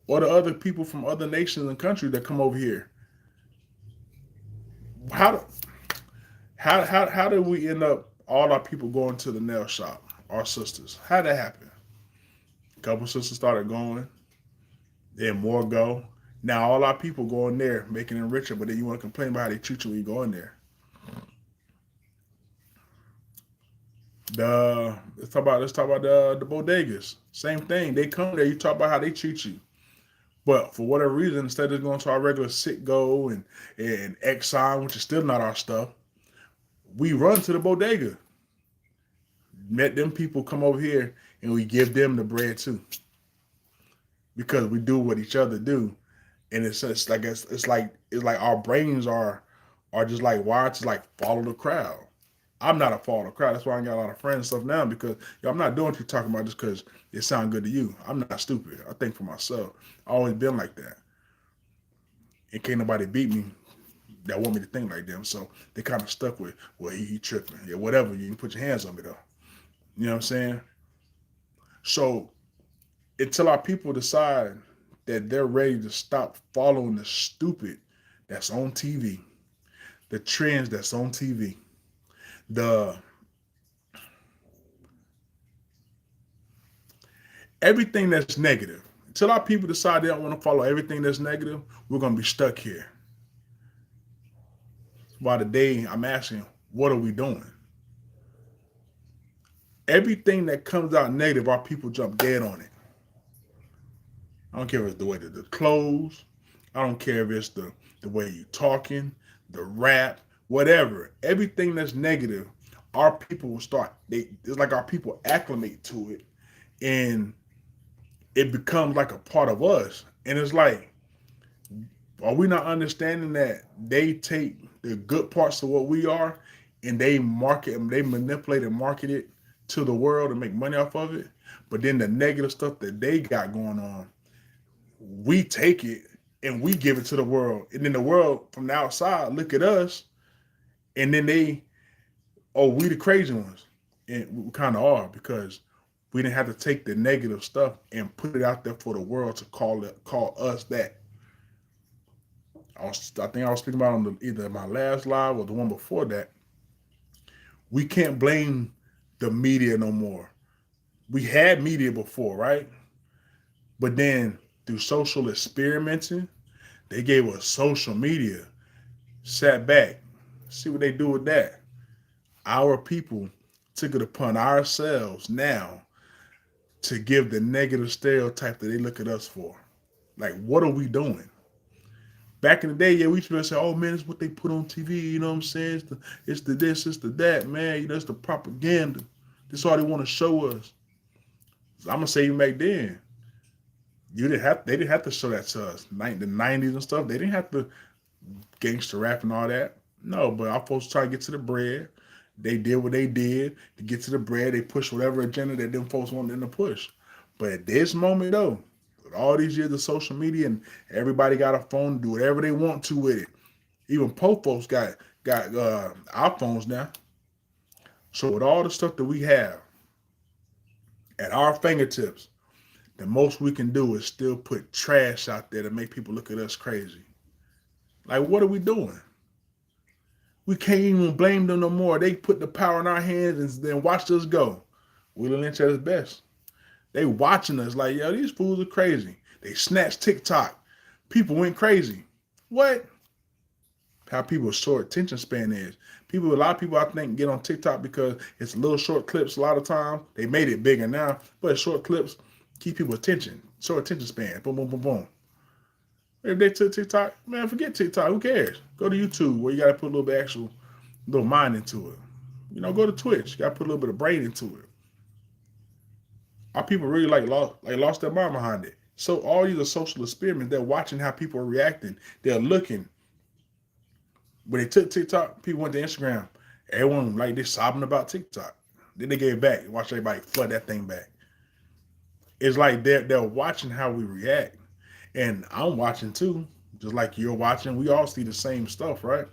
or the other people from other nations and countries that come over here. How how did we end up all our people going to the nail shop? Our sisters. How did that happen? A couple sisters started going, then more go. Now all our people going there, making them richer, but then you want to complain about how they treat you when you go in there. Let's talk about the bodegas. Same thing. They come there, you talk about how they treat you. But for whatever reason, instead of going to our regular Citgo and Exxon, which is still not our stuff, we run to the bodega. Let them people come over here and we give them the bread too. Because we do what each other do. And it's like our brains are just like wired to like follow the crowd. I'm not a follower of the crowd. That's why I got a lot of friends and stuff now because I'm not doing what you're talking about just because it sounds good to you. I'm not stupid. I think for myself. I always been like that. And can't nobody beat me that want me to think like them. So they kind of stuck with, well, he tripping. Yeah, whatever. You can put your hands on me though. You know what I'm saying? So until our people decide that they're ready to stop following the stupid that's on TV, the trends that's on TV, the everything that's negative. Until our people decide they don't want to follow everything that's negative, we're gonna be stuck here. By the day I'm asking, what are we doing? Everything that comes out negative, our people jump dead on it. I don't care if it's the way that the clothes. I don't care if it's the way you talking, the rap, whatever. Everything that's negative, our people will start. It's like our people acclimate to it, and it becomes like a part of us. And it's like, are we not understanding that they take the good parts of what we are, and they market and they manipulate and market it to the world and make money off of it? But then the negative stuff that they got going on, we take it and we give it to the world, and then the world from the outside look at us, and then oh, we the crazy ones, and we kind of are because we didn't have to take the negative stuff and put it out there for the world to call us that. I think I was speaking about on either my last live or the one before that. We can't blame the media no more. We had media before, right? But then through social experimenting, they gave us social media, sat back, see what they do with that. Our people took it upon ourselves now to give the negative stereotype that they look at us for. Like, what are we doing? Back in the day, yeah, we used to say, oh man, it's what they put on TV, you know what I'm saying? It's the this, it's the that, man. You know, it's the propaganda. That's all they want to show us. So I'm gonna say back then, they didn't have to show that to us. The 90s and stuff, they didn't have to gangster rap and all that. No, but our folks try to get to the bread. They did what they did to get to the bread. They pushed whatever agenda that them folks wanted them to push. But at this moment, though, with all these years of social media and everybody got a phone, do whatever they want to with it. Even po folks got iPhones now. So with all the stuff that we have at our fingertips, the most we can do is still put trash out there to make people look at us crazy. Like, what are we doing? We can't even blame them no more. They put the power in our hands and then watched us go. Willie Lynch at his best. They watching us like, yo, these fools are crazy. They snatched TikTok. People went crazy. What? How people's short attention span is. A lot of people I think get on TikTok because it's little short clips a lot of times. They made it bigger now, but short clips keep people attention. Short attention span. Boom, boom, boom, boom. If they took TikTok, man, forget TikTok. Who cares? Go to YouTube where you got to put a little bit actual, little mind into it. You know, go to Twitch. You got to put a little bit of brain into it. Our people really lost their mind behind it. So all these are social experiments. They're watching how people are reacting. They're looking. When they took TikTok, people went to Instagram. Everyone like they sobbing about TikTok. Then they gave it back. Watch everybody flood that thing back. It's like they're watching how we react. And I'm watching too, just like you're watching. We all see the same stuff, right?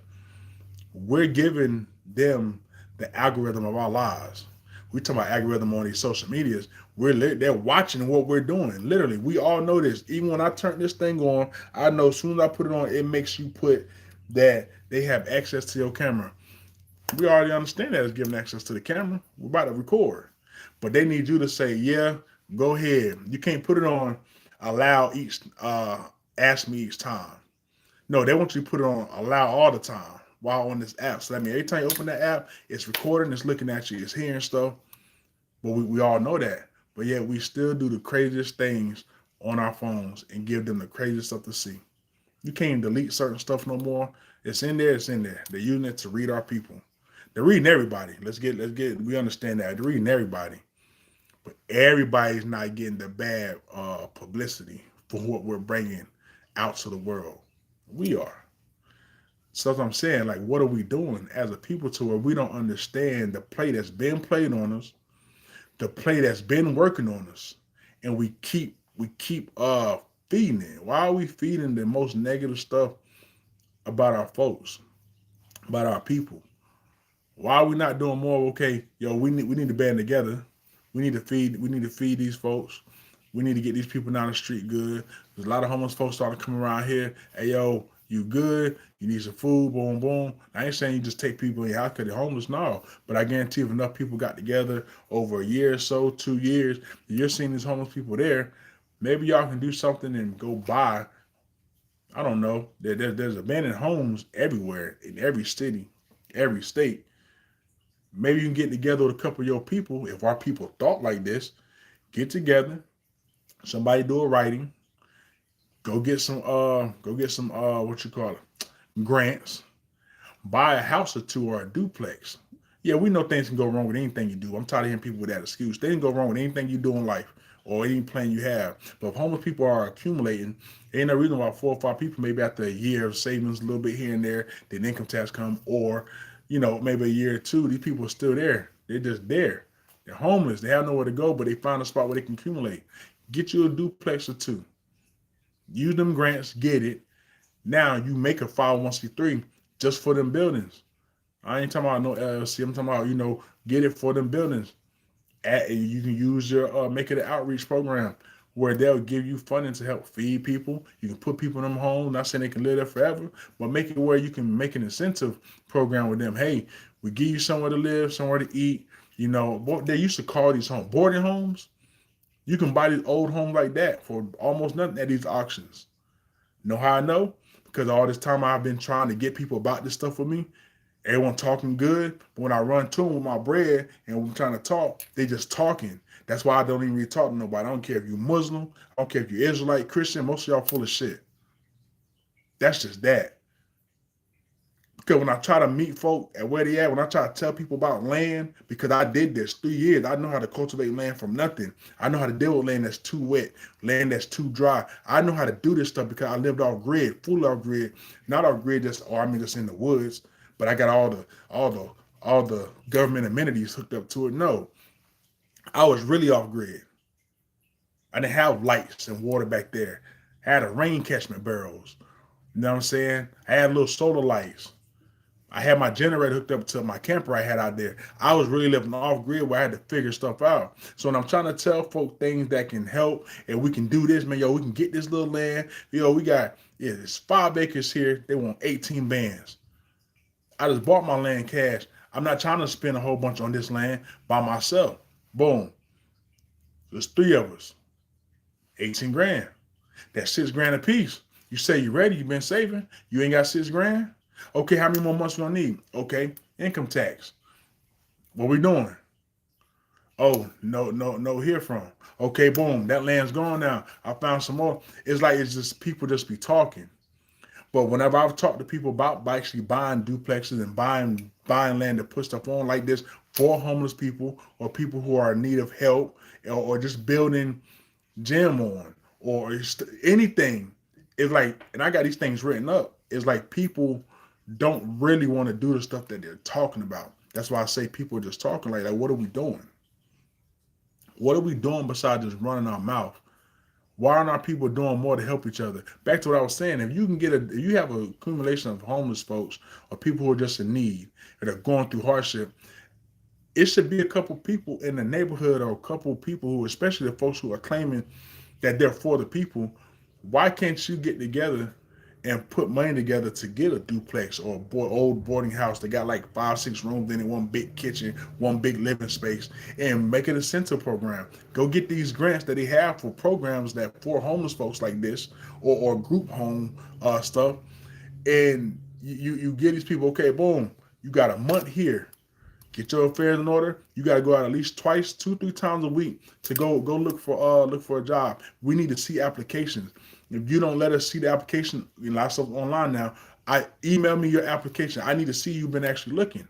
We're giving them the algorithm of our lives. We talk about algorithm on these social medias. They're watching what we're doing. Literally, we all know this. Even when I turn this thing on, I know as soon as I put it on, it makes you put that they have access to your camera. We already understand that it's giving access to the camera. We're about to record. But they need you to say, yeah, go ahead. You can't put it on ask me each time. No, they want you to put it on allow all the time while on this app. So that means every time you open that app, it's recording, it's looking at you, it's hearing stuff. But we all know that. But yet we still do the craziest things on our phones and give them the craziest stuff to see. You can't delete certain stuff no more. It's in there, it's in there. They're using it to read our people. They're reading everybody. We understand that. They're reading everybody. But everybody's not getting the bad publicity for what we're bringing out to the world. We are. So that's what I'm saying. Like, what are we doing as a people to where we don't understand the play that's been played on us, the play that's been working on us, and we keep feeding it. Why are we feeding the most negative stuff about our folks, about our people? Why are we not doing more? Okay, yo, we need to band together. We need to feed these folks. We need to get these people down the street good. There's a lot of homeless folks starting to come around here. Hey, yo, you good? You need some food? Boom, boom. I ain't saying you just take people in your house because they're homeless, no. But I guarantee if enough people got together over a year or so, 2 years, you're seeing these homeless people there. Maybe y'all can do something and go buy. I don't know. There's abandoned homes everywhere in every city, every state. Maybe you can get together with a couple of your people. If our people thought like this, get together. Somebody do a writing. Go get some what you call it, grants. Buy a house or two or a duplex. Yeah, we know things can go wrong with anything you do. I'm tired of hearing people with that excuse. They didn't go wrong with anything you do in life or any plan you have. But if homeless people are accumulating, ain't no reason why 4 or 5 people, maybe after a year of savings, a little bit here and there, then income tax come, or maybe a year or two, these people are still there. They're just there. They're homeless. They have nowhere to go, but they find a spot where they can accumulate. Get you a duplex or two. Use them grants, get it. Now you make a 501c3 just for them buildings. I ain't talking about no LLC. I'm talking about, get it for them buildings. You can use your make it an outreach program where they'll give you funding to help feed people. You can put people in them homes. Not saying they can live there forever, but make it where you can make an incentive program with them. Hey, we give you somewhere to live, somewhere to eat. They used to call these homes boarding homes. You can buy these old homes like that for almost nothing at these auctions. Know how I know? Because all this time I've been trying to get people about this stuff with me. Everyone talking good, but when I run to them with my bread and we're trying to talk, they just talking. That's why I don't even really talk to nobody. I don't care if you're Muslim. I don't care if you're Israelite, Christian. Most of y'all full of shit. That's just that. Because when I try to meet folk at where they at, when I try to tell people about land, because I did this 3 years, I know how to cultivate land from nothing. I know how to deal with land that's too wet, land that's too dry. I know how to do this stuff because I lived off grid, full off grid, not off grid, just in the woods. But I got all the government amenities hooked up to it. No, I was really off grid. I didn't have lights and water back there. I had a rain catchment barrels. You know what I'm saying? I had little solar lights. I had my generator hooked up to my camper I had out there. I was really living off grid where I had to figure stuff out. So when I'm trying to tell folk things that can help and we can do this, man, we can get this little land. We got, it's 5 acres here. They want 18 bands. I just bought my land cash. I'm not trying to spend a whole bunch on this land by myself. Boom. There's 3 of us. 18 grand. That's 6 grand a piece. You say you ready, you been saving. You ain't got 6 grand? Okay, how many more months we gonna need? Okay, income tax. What we doing? Oh, no, hear from. Okay, boom, that land's gone now. I found some more. It's just people just be talking. But whenever I've talked to people about actually buying duplexes and buying land to put stuff on like this for homeless people or people who are in need of help or just building gym on or anything, it's like, and I got these things written up. It's like people don't really want to do the stuff that they're talking about. That's why I say people are just talking like, what are we doing? What are we doing besides just running our mouth? Why aren't our people doing more to help each other? Back to what I was saying, if you have an accumulation of homeless folks or people who are just in need that are going through hardship, it should be a couple people in the neighborhood or a couple people who, especially the folks who are claiming that they're for the people. Why can't you get together and put money together to get a duplex or old boarding house that got like 5, 6 rooms in it, one big kitchen, one big living space, and make it a center program? Go get these grants that they have for programs that for homeless folks like this or group home stuff, and you get these people. Okay, boom, you got a month here. Get your affairs in order. You got to go out at least twice, 2, 3 times a week to go look for a job. We need to see applications. If you don't let us see the application, lots of online now. Email me your application. I need to see you've been actually looking.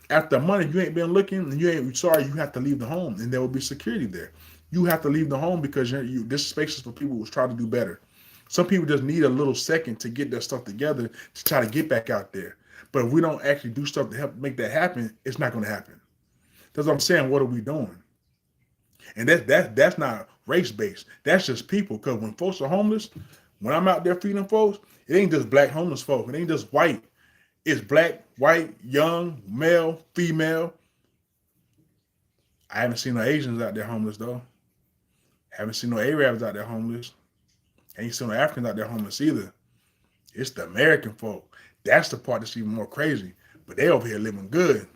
After a month, if you ain't been looking, and you ain't sorry, you have to leave the home, and there will be security there. You have to leave the home because this space is for people who's trying to do better. Some people just need a little second to get their stuff together to try to get back out there. But if we don't actually do stuff to help make that happen, it's not going to happen. That's what I'm saying. What are we doing? And that's not race based. That's just people. Because when folks are homeless, when I'm out there feeding folks, it ain't just black homeless folk. It ain't just white. It's black, white, young, male, female. I haven't seen no Asians out there homeless though. Haven't seen no Arabs out there homeless. Ain't seen no Africans out there homeless either. It's the American folk. That's the part that's even more crazy. But they over here living good.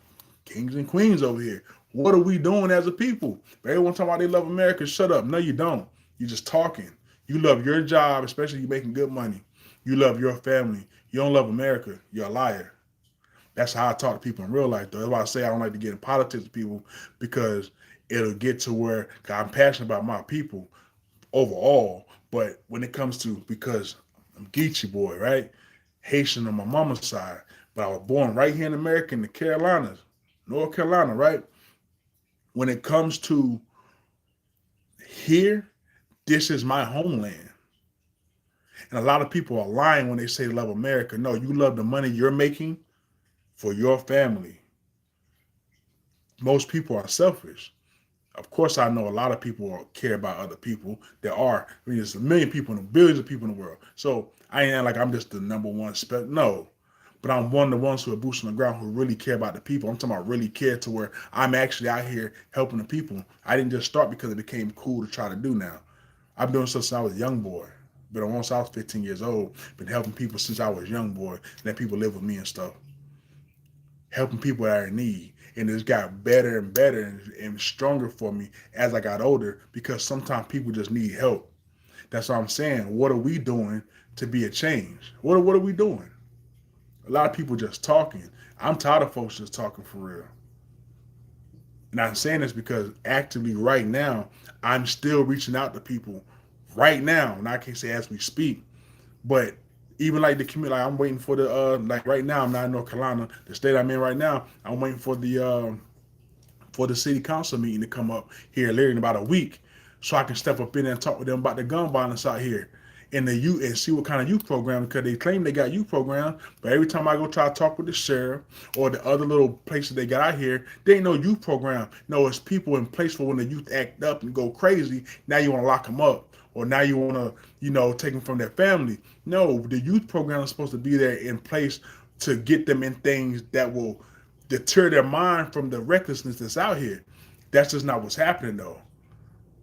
Kings and queens over here. What are we doing as a people? But everyone talking about they love America. Shut up. No, you don't. You're just talking. You love your job, especially you making good money. You love your family. You don't love America. You're a liar. That's how I talk to people in real life, though. That's why I say I don't like to get in politics with people because it'll get to where I'm passionate about my people overall. But when it comes to, because I'm Geechee boy, right? Haitian on my mama's side. But I was born right here in America in the Carolinas, North Carolina, right? When it comes to here, this is my homeland. And a lot of people are lying when they say they love America. No, you love the money you're making for your family. Most people are selfish. Of course, I know a lot of people care about other people. There are. I mean, there's a million people, billions of people in the world. So I ain't like I'm just the number one. No. But I'm one of the ones who are boots on the ground who really care about the people. I'm talking about really care to where I'm actually out here helping the people. I didn't just start because it became cool to try to do now. I've been doing this since I was a young boy. Been once I was 15 years old. Been helping people since I was a young boy. Let people live with me and stuff. Helping people that are in need. And it's got better and better and stronger for me as I got older because sometimes people just need help. That's what I'm saying. What are we doing to be a change? What are we doing? A lot of people just talking. I'm tired of folks just talking for real. And I'm saying this because actively right now, I'm still reaching out to people right now. And I can't say as we speak, but even like the community, like I'm waiting for the like right now, I'm not in North Carolina, the state I'm in right now. I'm waiting for the city council meeting to come up here later in about a week, so I can step up in there and talk with them about the gun violence out here in the youth and see what kind of youth program, because they claim they got youth programs, but every time I go try to talk with the sheriff or the other little places they got out here, there ain't no youth program. No, it's people in place for when the youth act up and go crazy. Now you want to lock them up, or now you want to, take them from their family. No, the youth program is supposed to be there in place to get them in things that will deter their mind from the recklessness that's out here. That's just not what's happening though.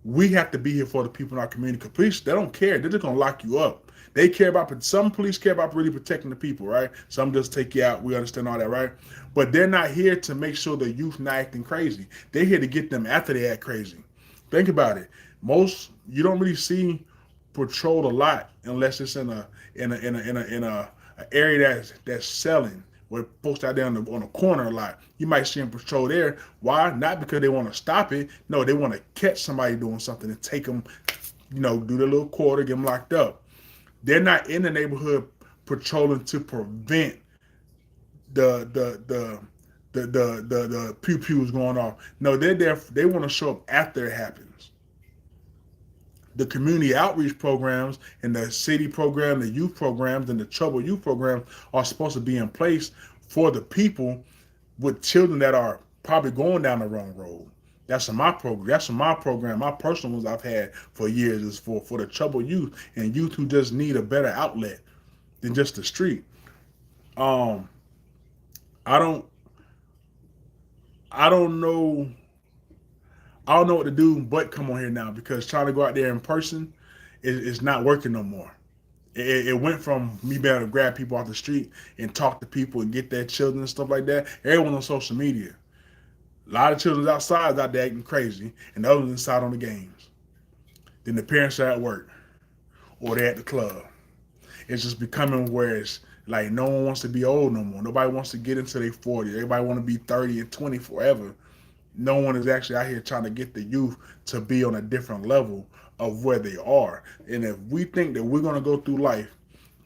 We have to be here for the people in our community. Because police, they don't care. They're just gonna lock you up. They care about, some police care about really protecting the people, right? Some just take you out. We understand all that, right? But they're not here to make sure the youth not acting crazy. They're here to get them after they act crazy. Think about it. You don't really see patrolled a lot unless it's in a area that's selling. Where folks out there on the corner a lot. You might see them patrol there. Why? Not because they want to stop it. No, they want to catch somebody doing something and take them, do their little quarter, get them locked up. They're not in the neighborhood patrolling to prevent the pew pews going off. No, they're there. They want to show up after it happens. The community outreach programs and the city program, the youth programs, and the trouble youth programs are supposed to be in place for the people with children that are probably going down the wrong road. That's my program. My personal ones I've had for years is for the troubled youth and youth who just need a better outlet than just the street. Um, I don't, I don't know. I don't know what to do but come on here now, because trying to go out there in person is not working no more. It went from me being able to grab people off the street and talk to people and get their children and stuff like that. Everyone on social media. A lot of children outside out there acting crazy, and the others inside on the games. Then the parents are at work or they're at the club. It's just becoming where it's like no one wants to be old no more. Nobody wants to get into their 40s. Everybody want to be 30 and 20 forever. No one is actually out here trying to get the youth to be on a different level of where they are. And if we think that we're going to go through life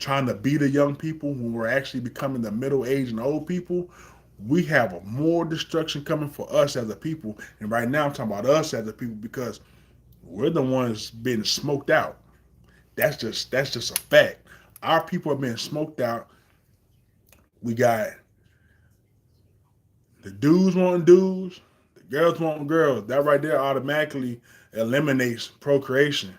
trying to be the young people when we're actually becoming the middle age and old people, we have a more destruction coming for us as a people. And right now I'm talking about us as a people because we're the ones being smoked out. That's just a fact. Our people are being smoked out. We got the dudes wanting dudes, the girls wanting girls. That right there automatically eliminates procreation.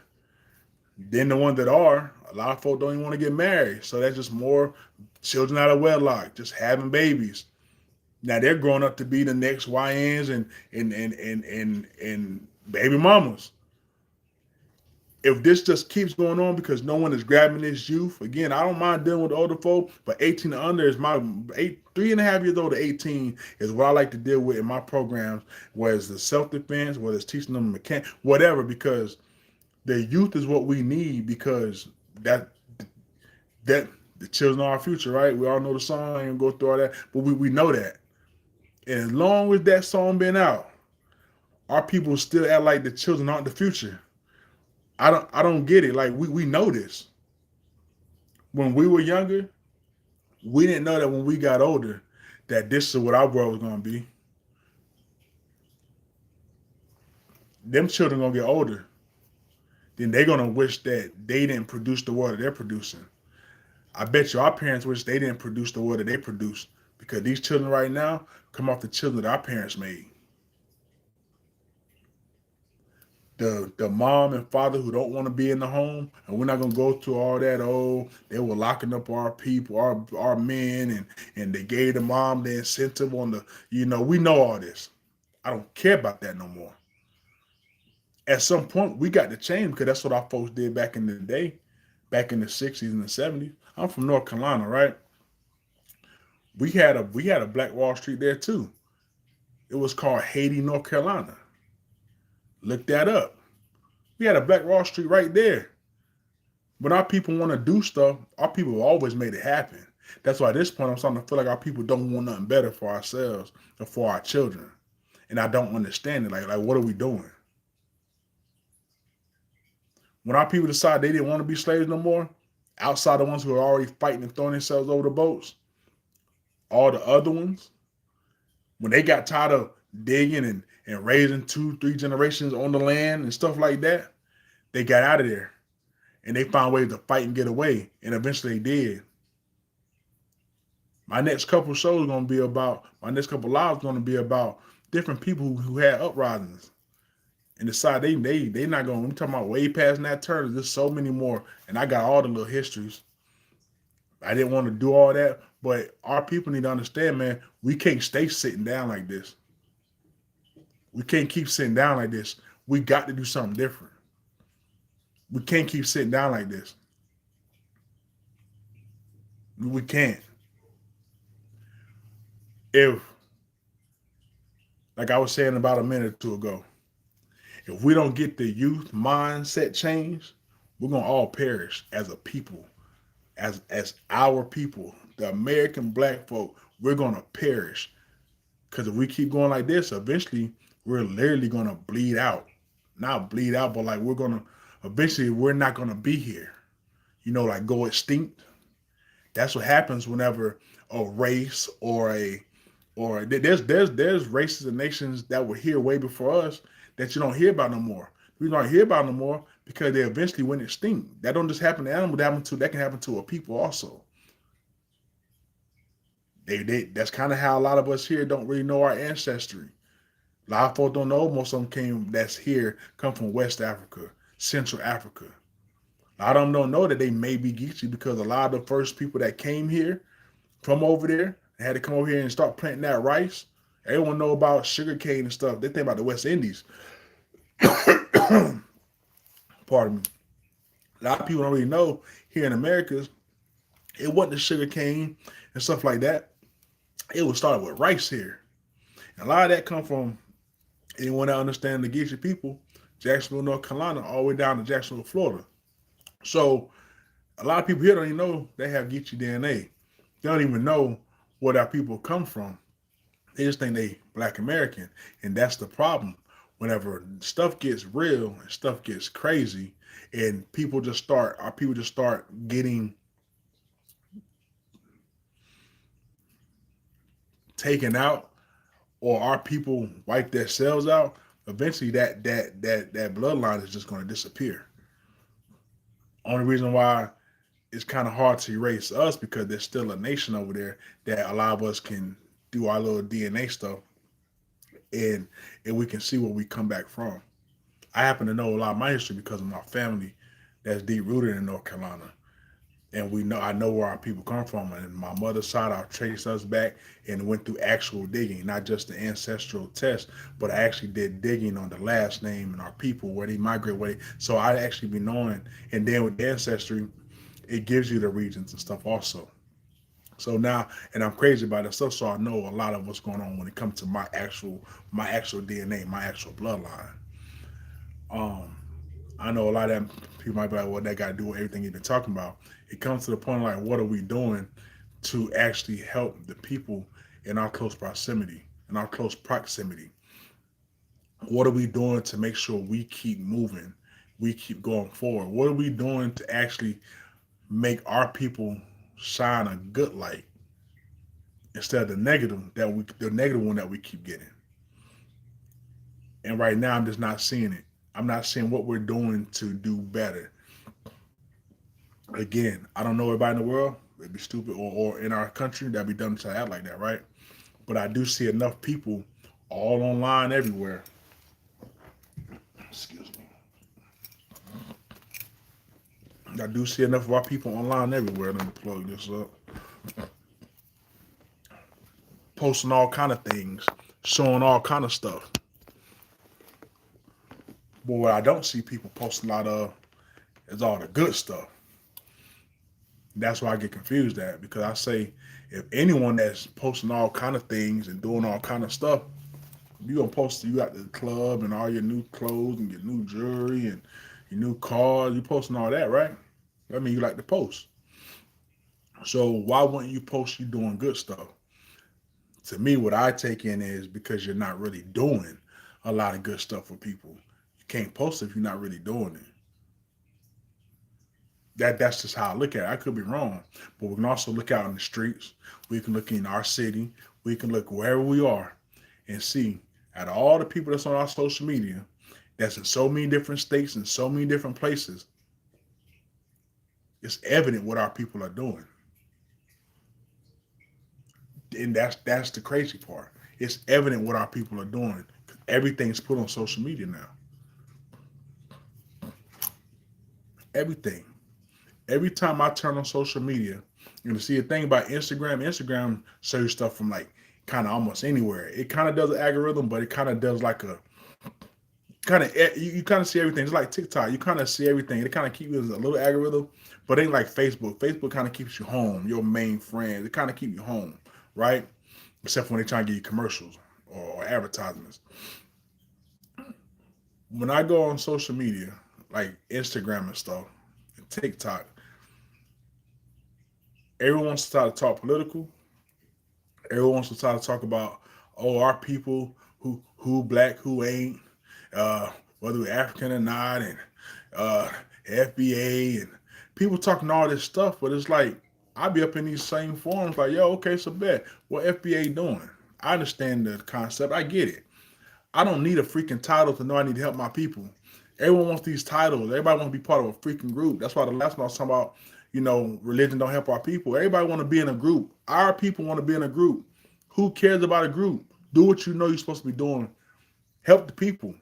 Then the ones that are, a lot of folks don't even want to get married. So that's just more children out of wedlock, just having babies. Now they're growing up to be the next YNs and baby mamas. If this just keeps going on because no one is grabbing this youth, again, I don't mind dealing with the older folk, but 18 and under is my 3.5 years old to 18 is what I like to deal with in my programs, whether it's the self-defense, whether it's teaching them mechanic, whatever, because the youth is what we need because that that the children are our future, right? We all know the song, I ain't gonna go through all that, but we know that. And as long as that song been out, our people still act like the children aren't the future. I don't get it. Like we know this. When we were younger, we didn't know that when we got older, that this is what our world was gonna be. Them children gonna get older, then they're gonna wish that they didn't produce the world that they're producing. I bet you our parents wish they didn't produce the world that they produce because these children right now come off the children that our parents made. The mom and father who don't want to be in the home, and we're not gonna go through all that. Oh, they were locking up our people, our men, and they gave the mom the incentive on the. We know all this. I don't care about that no more. At some point, we got to change because that's what our folks did back in the day, back in the '60s and the '70s. I'm from North Carolina, right? We had a Black Wall Street there too. It was called Haiti, North Carolina. Look that up. We had a Black Wall Street right there. When our people want to do stuff, our people have always made it happen. That's why at this point I'm starting to feel like our people don't want nothing better for ourselves or for our children. And I don't understand it. Like what are we doing? When our people decide they didn't want to be slaves no more, outside the ones who are already fighting and throwing themselves over the boats, all the other ones, when they got tired of digging and raising 2, 3 generations on the land and stuff like that, they got out of there and they found ways to fight and get away. And eventually they did. My next couple shows gonna be about my next couple lives gonna be about different people who had uprisings and decide they not gonna. I'm talking about way past Nat Turner. There's so many more, and I got all the little histories. I didn't want to do all that, but our people need to understand, man. We can't stay sitting down like this. We can't keep sitting down like this. We got to do something different. We can't keep sitting down like this. We can't. If, like I was saying about a minute or two ago, if we don't get the youth mindset changed, we're gonna all perish as a people, as our people, the American black folk. We're gonna perish because if we keep going like this, eventually we're literally gonna bleed out. Not bleed out, but like we're gonna eventually we're not gonna be here. Like go extinct. That's what happens whenever a race or there's races and nations that were here way before us that you don't hear about no more. We don't hear about no more because they eventually went extinct. That don't just happen to animals. That can happen to a people also. That's kind of how a lot of us here don't really know our ancestry. A lot of folks don't know. Most of them that's here come from West Africa, Central Africa. A lot of them don't know that they may be Geechee because a lot of the first people that came here from over there had to come over here and start planting that rice. Everyone know about sugar cane and stuff. They think about the West Indies. Pardon me. A lot of people don't really know here in America, it wasn't the sugar cane and stuff like that. It was started with rice here. And a lot of that come from anyone that understands the Geechee people, Jacksonville, North Carolina, all the way down to Jacksonville, Florida. So a lot of people here don't even know they have Geechee DNA. They don't even know where our people come from. They just think they Black American. And that's the problem. Whenever stuff gets real and stuff gets crazy and our people just start getting taken out or our people wipe themselves out, eventually that bloodline is just going to disappear. Only reason why it's kind of hard to erase us because there's still a nation over there that a lot of us can do our little DNA stuff and and we can see where we come back from. I happen to know a lot of my history because of my family that's deep rooted in North Carolina. And we know I know where our people come from. And my mother's side, I traced us back and went through actual digging, not just the ancestral test, but I actually did digging on the last name and our people, where they migrate, so I actually be knowing. And then with the ancestry, it gives you the regions and stuff also. So now, and I'm crazy about that stuff, so I know a lot of what's going on when it comes to my actual DNA, my actual bloodline. Um, I know a lot of that people might be like, "Well, that got to do with everything you've been talking about." It comes to the point like, what are we doing to actually help the people in our close proximity? In our close proximity, what are we doing to make sure we keep moving, we keep going forward? What are we doing to actually make our people shine a good light instead of the negative one that we keep getting? And right now, I'm just not seeing it. I'm not seeing what we're doing to do better. Again, I don't know everybody in the world. It'd be stupid, or in our country that'd be dumb to act like that, right? But I do see enough people all online everywhere. Excuse me. I do see enough of our people online everywhere. Let me plug this up. Posting all kind of things, showing all kind of stuff. But what I don't see people posting a lot of is all the good stuff. That's why I get confused at, because I say if anyone that's posting all kind of things and doing all kind of stuff, you gonna post you at the club and all your new clothes and your new jewelry and your new cars, you posting all that, right? I mean, you like to post. So why wouldn't you post you doing good stuff? To me, what I take in is because you're not really doing a lot of good stuff for people. You can't post if you're not really doing it. That's just how I look at it. I could be wrong, but we can also look out in the streets. We can look in our city. We can look wherever we are and see out of all the people that's on our social media, that's in so many different states and so many different places, it's evident what our people are doing. And that's the crazy part. It's evident what our people are doing. Everything's put on social media now. Everything. Every time I turn on social media, you know, see the thing about Instagram shows you stuff from like kind of almost anywhere. It kind of does an algorithm, but it kind of does like a kind of you kind of see everything. It's like TikTok. You kind of see everything. It kind of keeps you as a little algorithm, but it ain't like Facebook. Facebook kind of keeps you home. Your main friends. It kind of keep you home, right? Except for when they try to give you commercials or advertisements. When I go on social media, like Instagram and stuff, and TikTok, everyone wants to try to talk political. Everyone wants to try to talk about, oh, our people who black, who ain't, whether we're African or not, and uh, FBA and people talking all this stuff, but it's like I be up in these same forums like, yo, okay, so bet what FBA doing? I understand the concept, I get it. I don't need a freaking title to know I need to help my people. Everyone wants these titles. Everybody wants to be part of a freaking group. That's why the last one I was talking about, religion don't help our people. Everybody want to be in a group. Our people want to be in a group. Who cares about a group? Do what you know you're supposed to be doing. Help the people.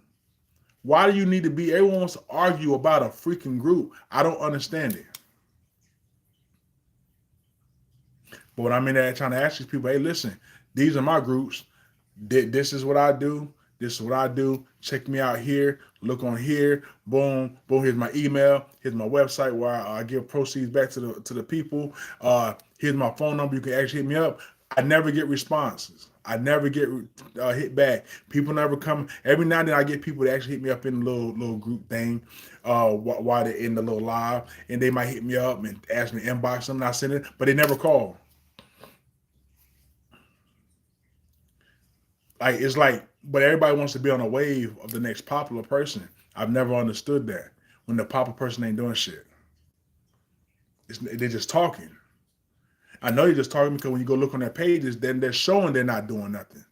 Why do you need to be? Everyone wants to argue about a freaking group. I don't understand it. But when I'm in there trying to ask these people, hey, listen, these are my groups. This is what I do. This is what I do. Check me out here. Look on here. Boom, boom. Here's my email. Here's my website where I give proceeds back to the people. Here's my phone number. You can actually hit me up. I never get responses. I never get hit back. People never come. Every now and then I get people that actually hit me up in a little group thing while they're in the little live, and they might hit me up and ask me to inbox them. And I send it, but they never call. Like it's like, but everybody wants to be on a wave of the next popular person. I've never understood that when the popular person ain't doing shit. They're just talking. I know you're just talking because when you go look on their pages, then they're showing they're not doing nothing.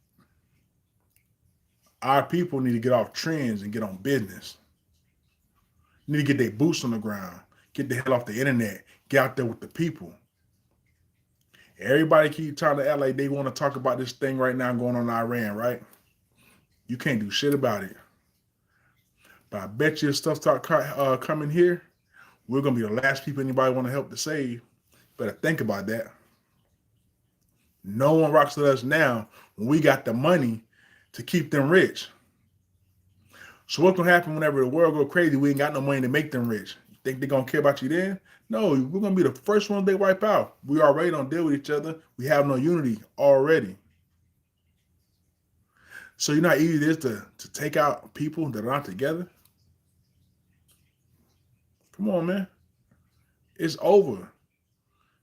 Our people need to get off trends and get on business. Need to get their boots on the ground. Get the hell off the internet. Get out there with the people. Everybody keep trying to act like they want to talk about this thing right now going on in Iran, right? You can't do shit about it. But I bet you if stuff start coming here, we're going to be the last people anybody want to help to save. Better think about that. No one rocks with us now when we got the money to keep them rich. So what's going to happen whenever the world go crazy? We ain't got no money to make them rich. You think they're going to care about you then? No, we're going to be the first ones they wipe out. We already don't deal with each other. We have no unity already. So you know how easy it is to take out people that are not together? Come on, man. It's over.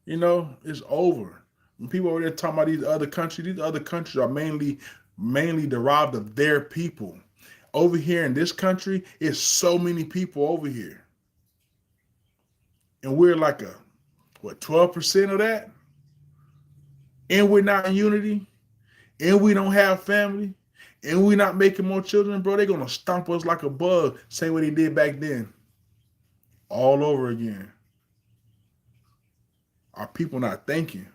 It's over. When people over there talking about these other countries are mainly derived of their people. Over here in this country, it's so many people over here. And we're like 12% of that? And we're not in unity? And we don't have family? And we're not making more children, bro? They're going to stomp us like a bug, same way they did back then. All over again. Our people not thinking.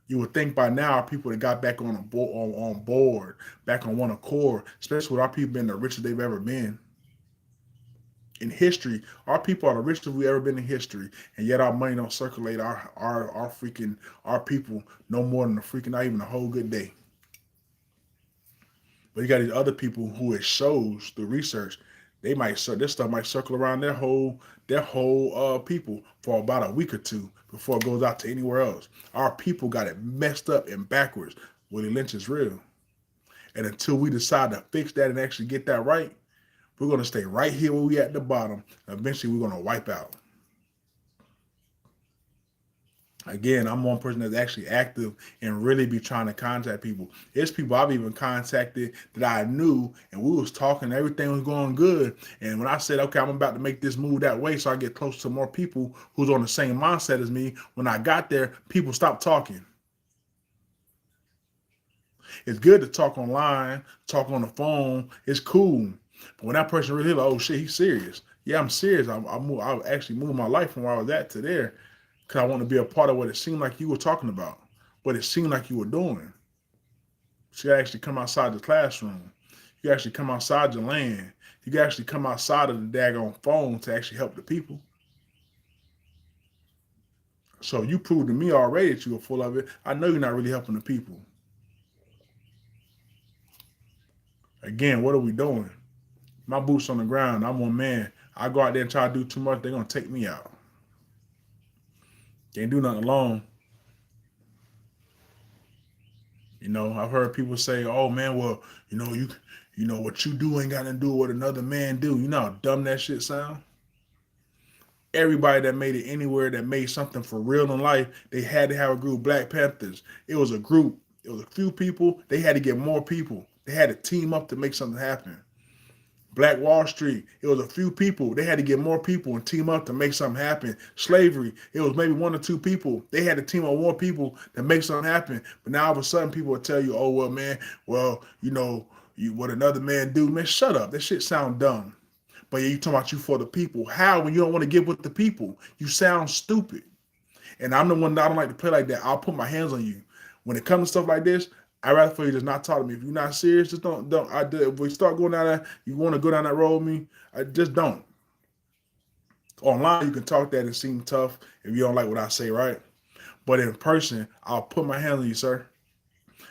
You would think by now our people that got back on board, back on one accord, especially with our people being the richest they've ever been. In history, our people are the richest we've ever been in history, and yet our money don't circulate our people no more than not even a whole good day. But you got these other people who it shows through research, this stuff might circle around their whole people for about a week or two before it goes out to anywhere else. Our people got it messed up and backwards. Willie Lynch is real. And until we decide to fix that and actually get that right, we're going to stay right here where we at the bottom. Eventually, we're going to wipe out. Again, I'm one person that's actually active and really be trying to contact people. There's people I've even contacted that I knew, and we was talking, everything was going good. And when I said, okay, I'm about to make this move that way so I get close to more people who's on the same mindset as me, when I got there, people stopped talking. It's good to talk online, talk on the phone. It's cool. But when that person really like, oh shit, he's serious. Yeah, I'm serious. I actually moved my life from where I was at to there. Because I want to be a part of what it seemed like you were talking about, what it seemed like you were doing. So you actually come outside the classroom. You actually come outside your land. You can actually come outside of the daggone phone to actually help the people. So you proved to me already that you were full of it. I know you're not really helping the people. Again, what are we doing? My boots on the ground. I'm one man. I go out there and try to do too much, they're going to take me out. Can't do nothing alone. I've heard people say, oh man, well, what you do ain't got to do what another man do. You know how dumb that shit sound? Everybody that made it anywhere, that made something for real in life, they had to have a group. Black Panthers, it was a group. It was a few people. They had to get more people. They had to team up to make something happen. Black Wall Street, it was a few people. They had to get more people and team up to make something happen. Slavery, it was maybe one or two people. They had to team up more people to make something happen. But now all of a sudden people will tell you, oh, well, man, what another man do. Man, shut up. That shit sound dumb. But yeah, you talking about you for the people. How when you don't want to get with the people? You sound stupid. And I'm the one that I don't like to play like that. I'll put my hands on you. When it comes to stuff like this, I'd rather for you just not talk to me. If you're not serious, just don't. If we start going down that, you want to go down that road with me, just don't. Online, you can talk that and seem tough if you don't like what I say, right? But in person, I'll put my hand on you, sir.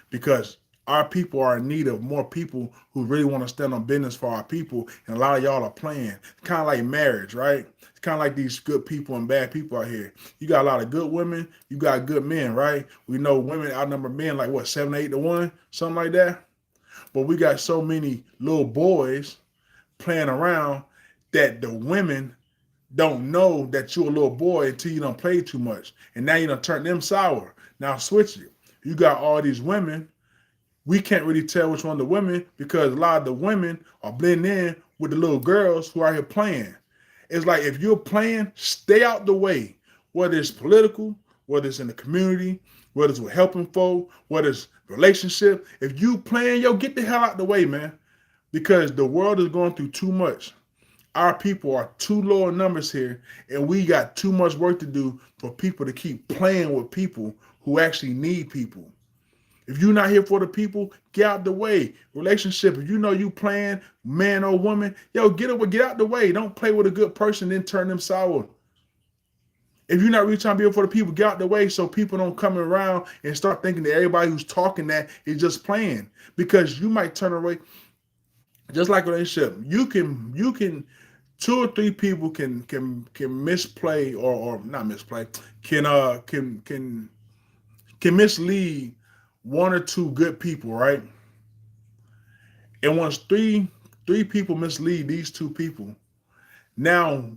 Because our people are in need of more people who really want to stand on business for our people. And a lot of y'all are playing. It's kind of like marriage, right? It's kind of like these good people and bad people out here. You got a lot of good women. You got good men, right? We know women outnumber men like, 7 or 8 to 1? Something like that. But we got so many little boys playing around that the women don't know that you're a little boy until you don't play too much. And now you done turn them sour. Now switch it. You got all these women. We can't really tell which one the women because a lot of the women are blending in with the little girls who are here playing. It's like if you're playing, stay out the way. Whether it's political, whether it's in the community, whether it's with helping folk, whether it's relationship. If you playing, get the hell out the way, man. Because the world is going through too much. Our people are too low in numbers here, and we got too much work to do for people to keep playing with people who actually need people. If you're not here for the people, get out the way. Relationship, if you know you playing man or woman, yo, get out the way. Don't play with a good person, then turn them sour. If you're not really trying to be here for the people, get out the way so people don't come around and start thinking that everybody who's talking that is just playing. Because you might turn away, just like a relationship. You can two or three people can misplay or not misplay, can mislead one or two good people, right? And once three people mislead these two people, now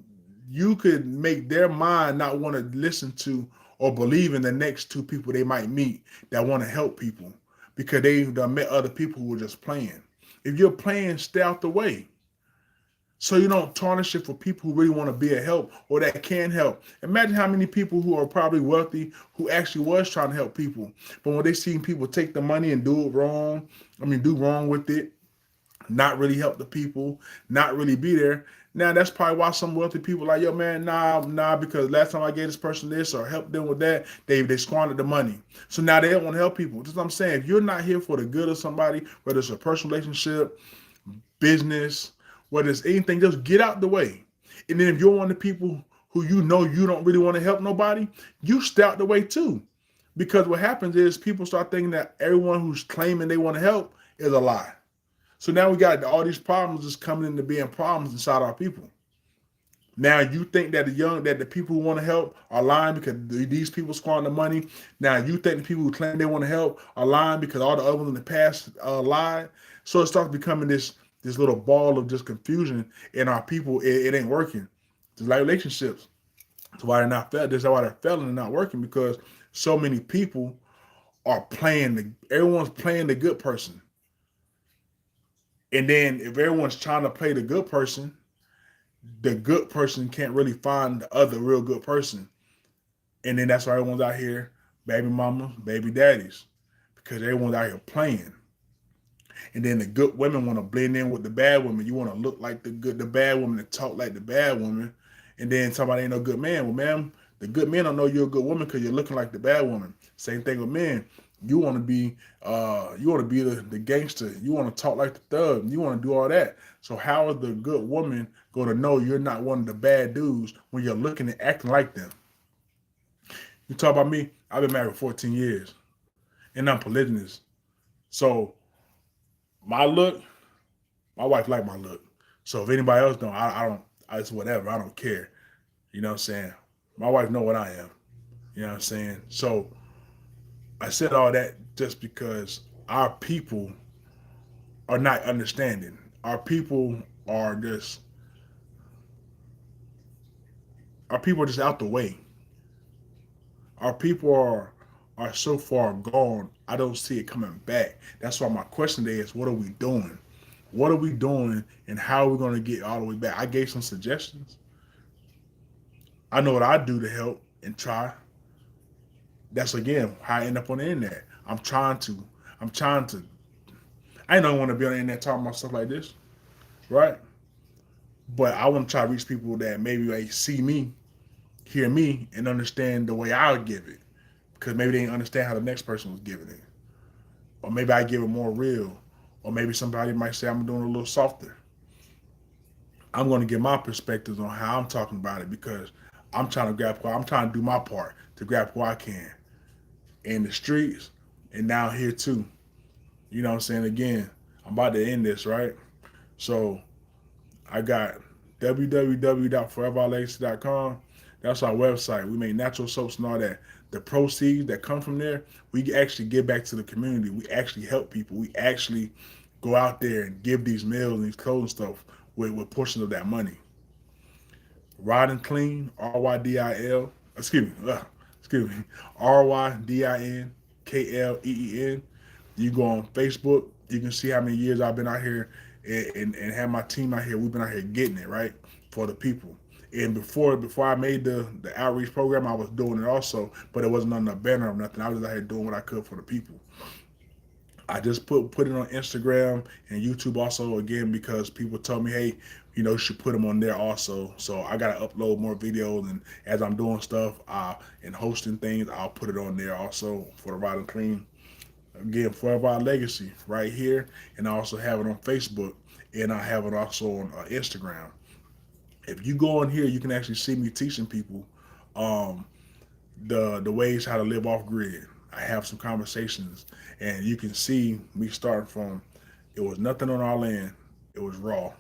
you could make their mind not want to listen to or believe in the next two people they might meet that want to help people because they've done met other people who are just playing. If you're playing, stay out the way. So you don't tarnish it for people who really want to be a help or that can help. Imagine how many people who are probably wealthy who actually was trying to help people. But when they see people take the money and do it wrong, do wrong with it, not really help the people, not really be there. Now that's probably why some wealthy people are like, yo man, nah, because last time I gave this person this or helped them with that, they squandered the money. So now they don't want to help people. That's what I'm saying. If you're not here for the good of somebody, whether it's a personal relationship, business, whether it's anything, just get out the way. And then if you're one of the people who you know you don't really want to help nobody, you stay out the way too. Because what happens is people start thinking that everyone who's claiming they want to help is a lie. So now we got all these problems just coming into being problems inside our people. Now you think that the people who want to help are lying because these people squander money. Now you think the people who claim they want to help are lying because all the other ones in the past lied. So it starts becoming this little ball of just confusion in our people. It ain't working. Just like relationships. That's why they're not failing. That's why they're failing and not working because so many people are everyone's playing the good person. And then if everyone's trying to play the good person can't really find the other real good person. And then that's why everyone's out here, baby mamas, baby daddies, because everyone's out here playing. And then the good women want to blend in with the bad women. You want to look like the bad woman and talk like the bad woman. And then somebody ain't no good man. Well, ma'am, the good men don't know you're a good woman because you're looking like the bad woman. Same thing with men. You want to be the gangster. You want to talk like the thug. You want to do all that. So how is the good woman going to know you're not one of the bad dudes when you're looking and acting like them? You talk about me. I've been married for 14 years, and I'm polygynous. So my look, my wife like my look. So if anybody else don't, I don't. It's whatever. I don't care. You know what I'm saying? My wife know what I am. You know what I'm saying? So I said all that just because our people are not understanding. Our people are just out the way. Our people are so far gone. I don't see it coming back. That's why my question today is, what are we doing? What are we doing, and how are we going to get all the way back? I gave some suggestions. I know what I do to help and try. That's again how I end up on the internet. I'm trying to. I don't want to be on the internet talking about stuff like this, right? But I want to try to reach people that maybe like see me, hear me, and understand the way I would give it. Because maybe they didn't understand how the next person was giving it. Or maybe I give it more real. Or maybe somebody might say I'm doing it a little softer. I'm going to give my perspectives on how I'm talking about it because I'm trying to do my part to grab who I can in the streets and down here too. You know what I'm saying? Again, I'm about to end this, right? So I got www.foreverlegacy.com. That's our website. We make natural soaps and all that. The proceeds that come from there, we actually give back to the community. We actually help people. We actually go out there and give these meals and these clothes and stuff with portions of that money. Rod and Clean, RYDIL, excuse me, RYDINKLEEN. You go on Facebook, you can see how many years I've been out here and have my team out here. We've been out here getting it, right, for the people. And before I made the outreach program, I was doing it also, but it wasn't on the banner or nothing. I was out here doing what I could for the people. I just put it on Instagram and YouTube also, again, because people tell me, hey, you should put them on there also. So I gotta upload more videos, and as I'm doing stuff and hosting things, I'll put it on there also for the Ride and Clean. Again, Forever Our Legacy right here, and I also have it on Facebook, and I have it also on Instagram. If you go on here, you can actually see me teaching people um, the ways how to live off grid. I have some conversations, and you can see me starting from it was nothing on our land. It was raw.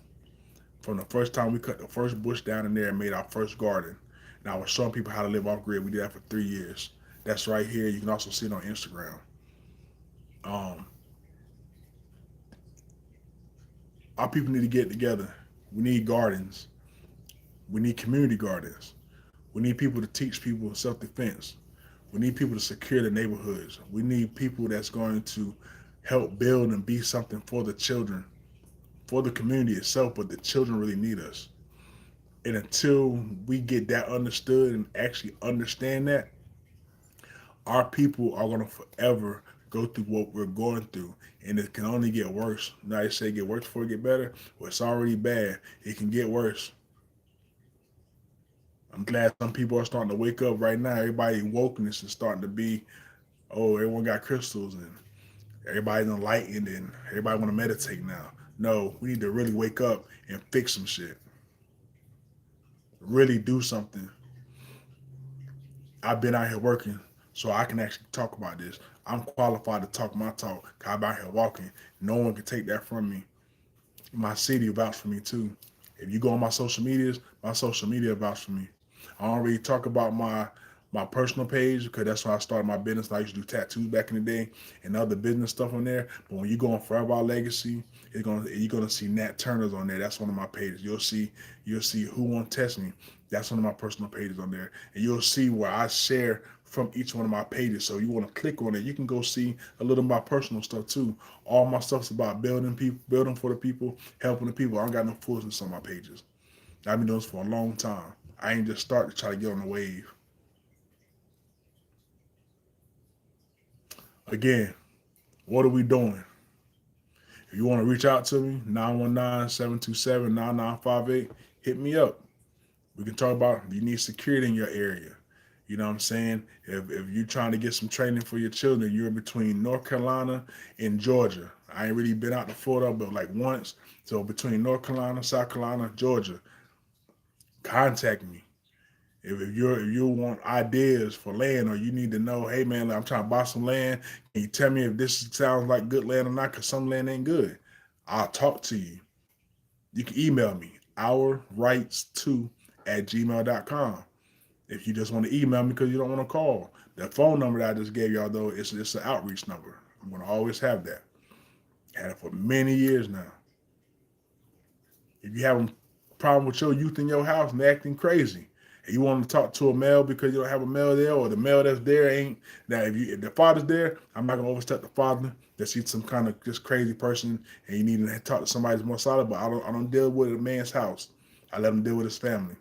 From the first time we cut the first bush down in there and made our first garden. And I was showing people how to live off grid. We did that for 3 years. That's right here. You can also see it on Instagram. Um, our people need to get together. We need gardens. We need community gardens. We need people to teach people self defense. We need people to secure the neighborhoods. We need people that's going to help build and be something for the children, for the community itself, but the children really need us. And until we get that understood and actually understand that, our people are going to forever go through what we're going through. And it can only get worse. Now they say get worse before it get better. Well, it's already bad. It can get worse. I'm glad some people are starting to wake up right now. Everybody wokeness is starting to be, oh, everyone got crystals and everybody's enlightened and everybody want to meditate now. No, we need to really wake up and fix some shit. Really do something. I've been out here working, so I can actually talk about this. I'm qualified to talk my talk. Cause I'm out here walking. No one can take that from me. My city vouch for me too. If you go on my social media vouch for me. I don't really talk about my personal page because that's when I started my business. I used to do tattoos back in the day and other business stuff on there. But when you go on Forever Our Legacy, you're gonna see Nat Turner's on there. That's one of my pages. You'll see Who Won't Test Me. That's one of my personal pages on there. And you'll see where I share from each one of my pages. So you want to click on it, you can go see a little of my personal stuff too. All my stuff's about building people, building for the people, helping the people. I don't got no foolishness on my pages. I've been doing this for a long time. I ain't just start to try to get on the wave. Again, what are we doing? If you want to reach out to me, 919-727-9958, hit me up. We can talk about if you need security in your area. You know what I'm saying? If you're trying to get some training for your children, you're between North Carolina and Georgia. I ain't really been out to Florida, but like once. So between North Carolina, South Carolina, Georgia, contact me. If you want ideas for land or you need to know, hey man, I'm trying to buy some land, can you tell me if this sounds like good land or not? Because some land ain't good. I'll talk to you. You can email me, ourrights2@gmail.com. If you just want to email me because you don't want to call. The phone number that I just gave y'all though, it's an outreach number. I'm gonna always have that. Had it for many years now. If you have a problem with your youth in your house and they're acting crazy, and you want to talk to a male because you don't have a male there, or the male that's there ain't now. If the father's there, I'm not gonna overstep the father. That he's some kind of just crazy person, and you need to talk to somebody that's more solid. But I don't deal with a man's house. I let him deal with his family.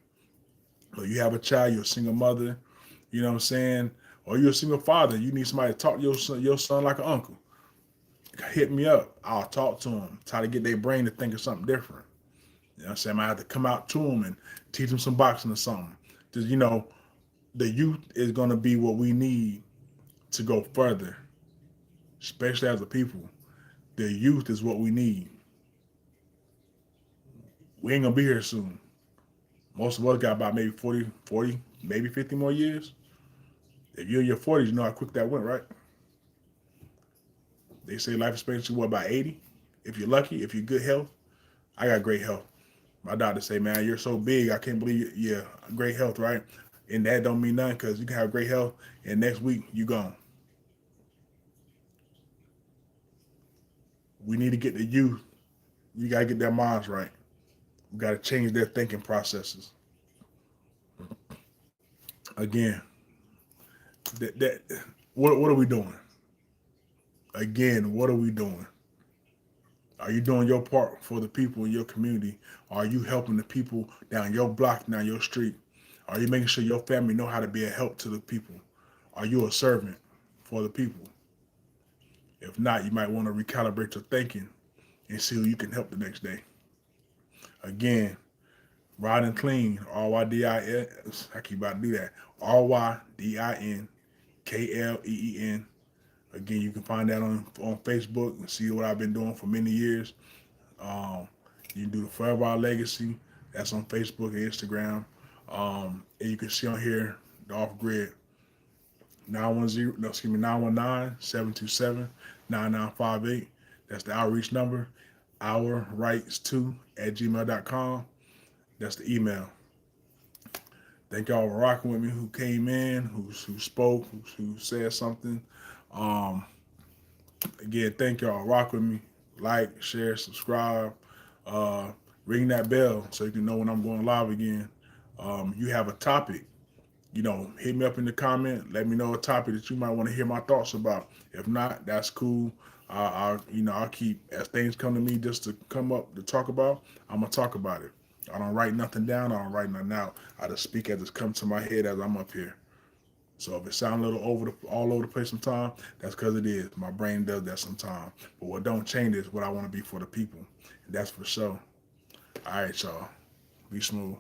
But you have a child, you're a single mother, you know what I'm saying, or you're a single father. You need somebody to talk to your son like an uncle. Hit me up. I'll talk to them. Try to get their brain to think of something different. You know what I'm saying? I might have to come out to them and teach them some boxing or something. Because, the youth is going to be what we need to go further, especially as a people. The youth is what we need. We ain't going to be here soon. Most of us got about maybe 40, maybe 50 more years. If you're in your 40s, you know how quick that went, right? They say life expectancy, what, about 80? If you're lucky, if you're good health. I got great health. My doctor say, man, you're so big, I can't believe it. Yeah, great health, right? And that don't mean nothing because you can have great health and next week you gone. We need to get the youth. You gotta get their minds right. We gotta change their thinking processes. Again, that what are we doing? Again, what are we doing? Are you doing your part for the people in your community? Are you helping the people down your block, down your street? Are you making sure your family know how to be a help to the people? Are you a servant for the people? If not, you might want to recalibrate your thinking and see who you can help the next day. Again, Riding Clean, R-Y-D-I-N, I keep about to do that, RYDINKLEEN. Again, you can find that on Facebook and see what I've been doing for many years. Um, you can do the Forever Our Legacy. That's on Facebook and Instagram. And you can see on here the off grid 910, no, excuse me, 919-727-9958. That's the outreach number. ourrights2@gmail.com. That's the email. Thank y'all for rocking with me, who came in, who spoke, who said something. Um, Again, thank y'all. Rock with me. Like, share, subscribe. Uh, Ring that bell so you can know when I'm going live again. You have a topic, hit me up in the comment. Let me know a topic that you might want to hear my thoughts about. If not, that's cool. I'll keep, as things come to me just to come up to talk about, I'm gonna talk about it. I don't write nothing down. I don't write nothing out. I just speak as it comes to my head as I'm up here. So if it sounds a little all over the place sometimes, that's because it is. My brain does that sometimes. But what don't change is what I want to be for the people. And that's for sure. All right, y'all. Be smooth.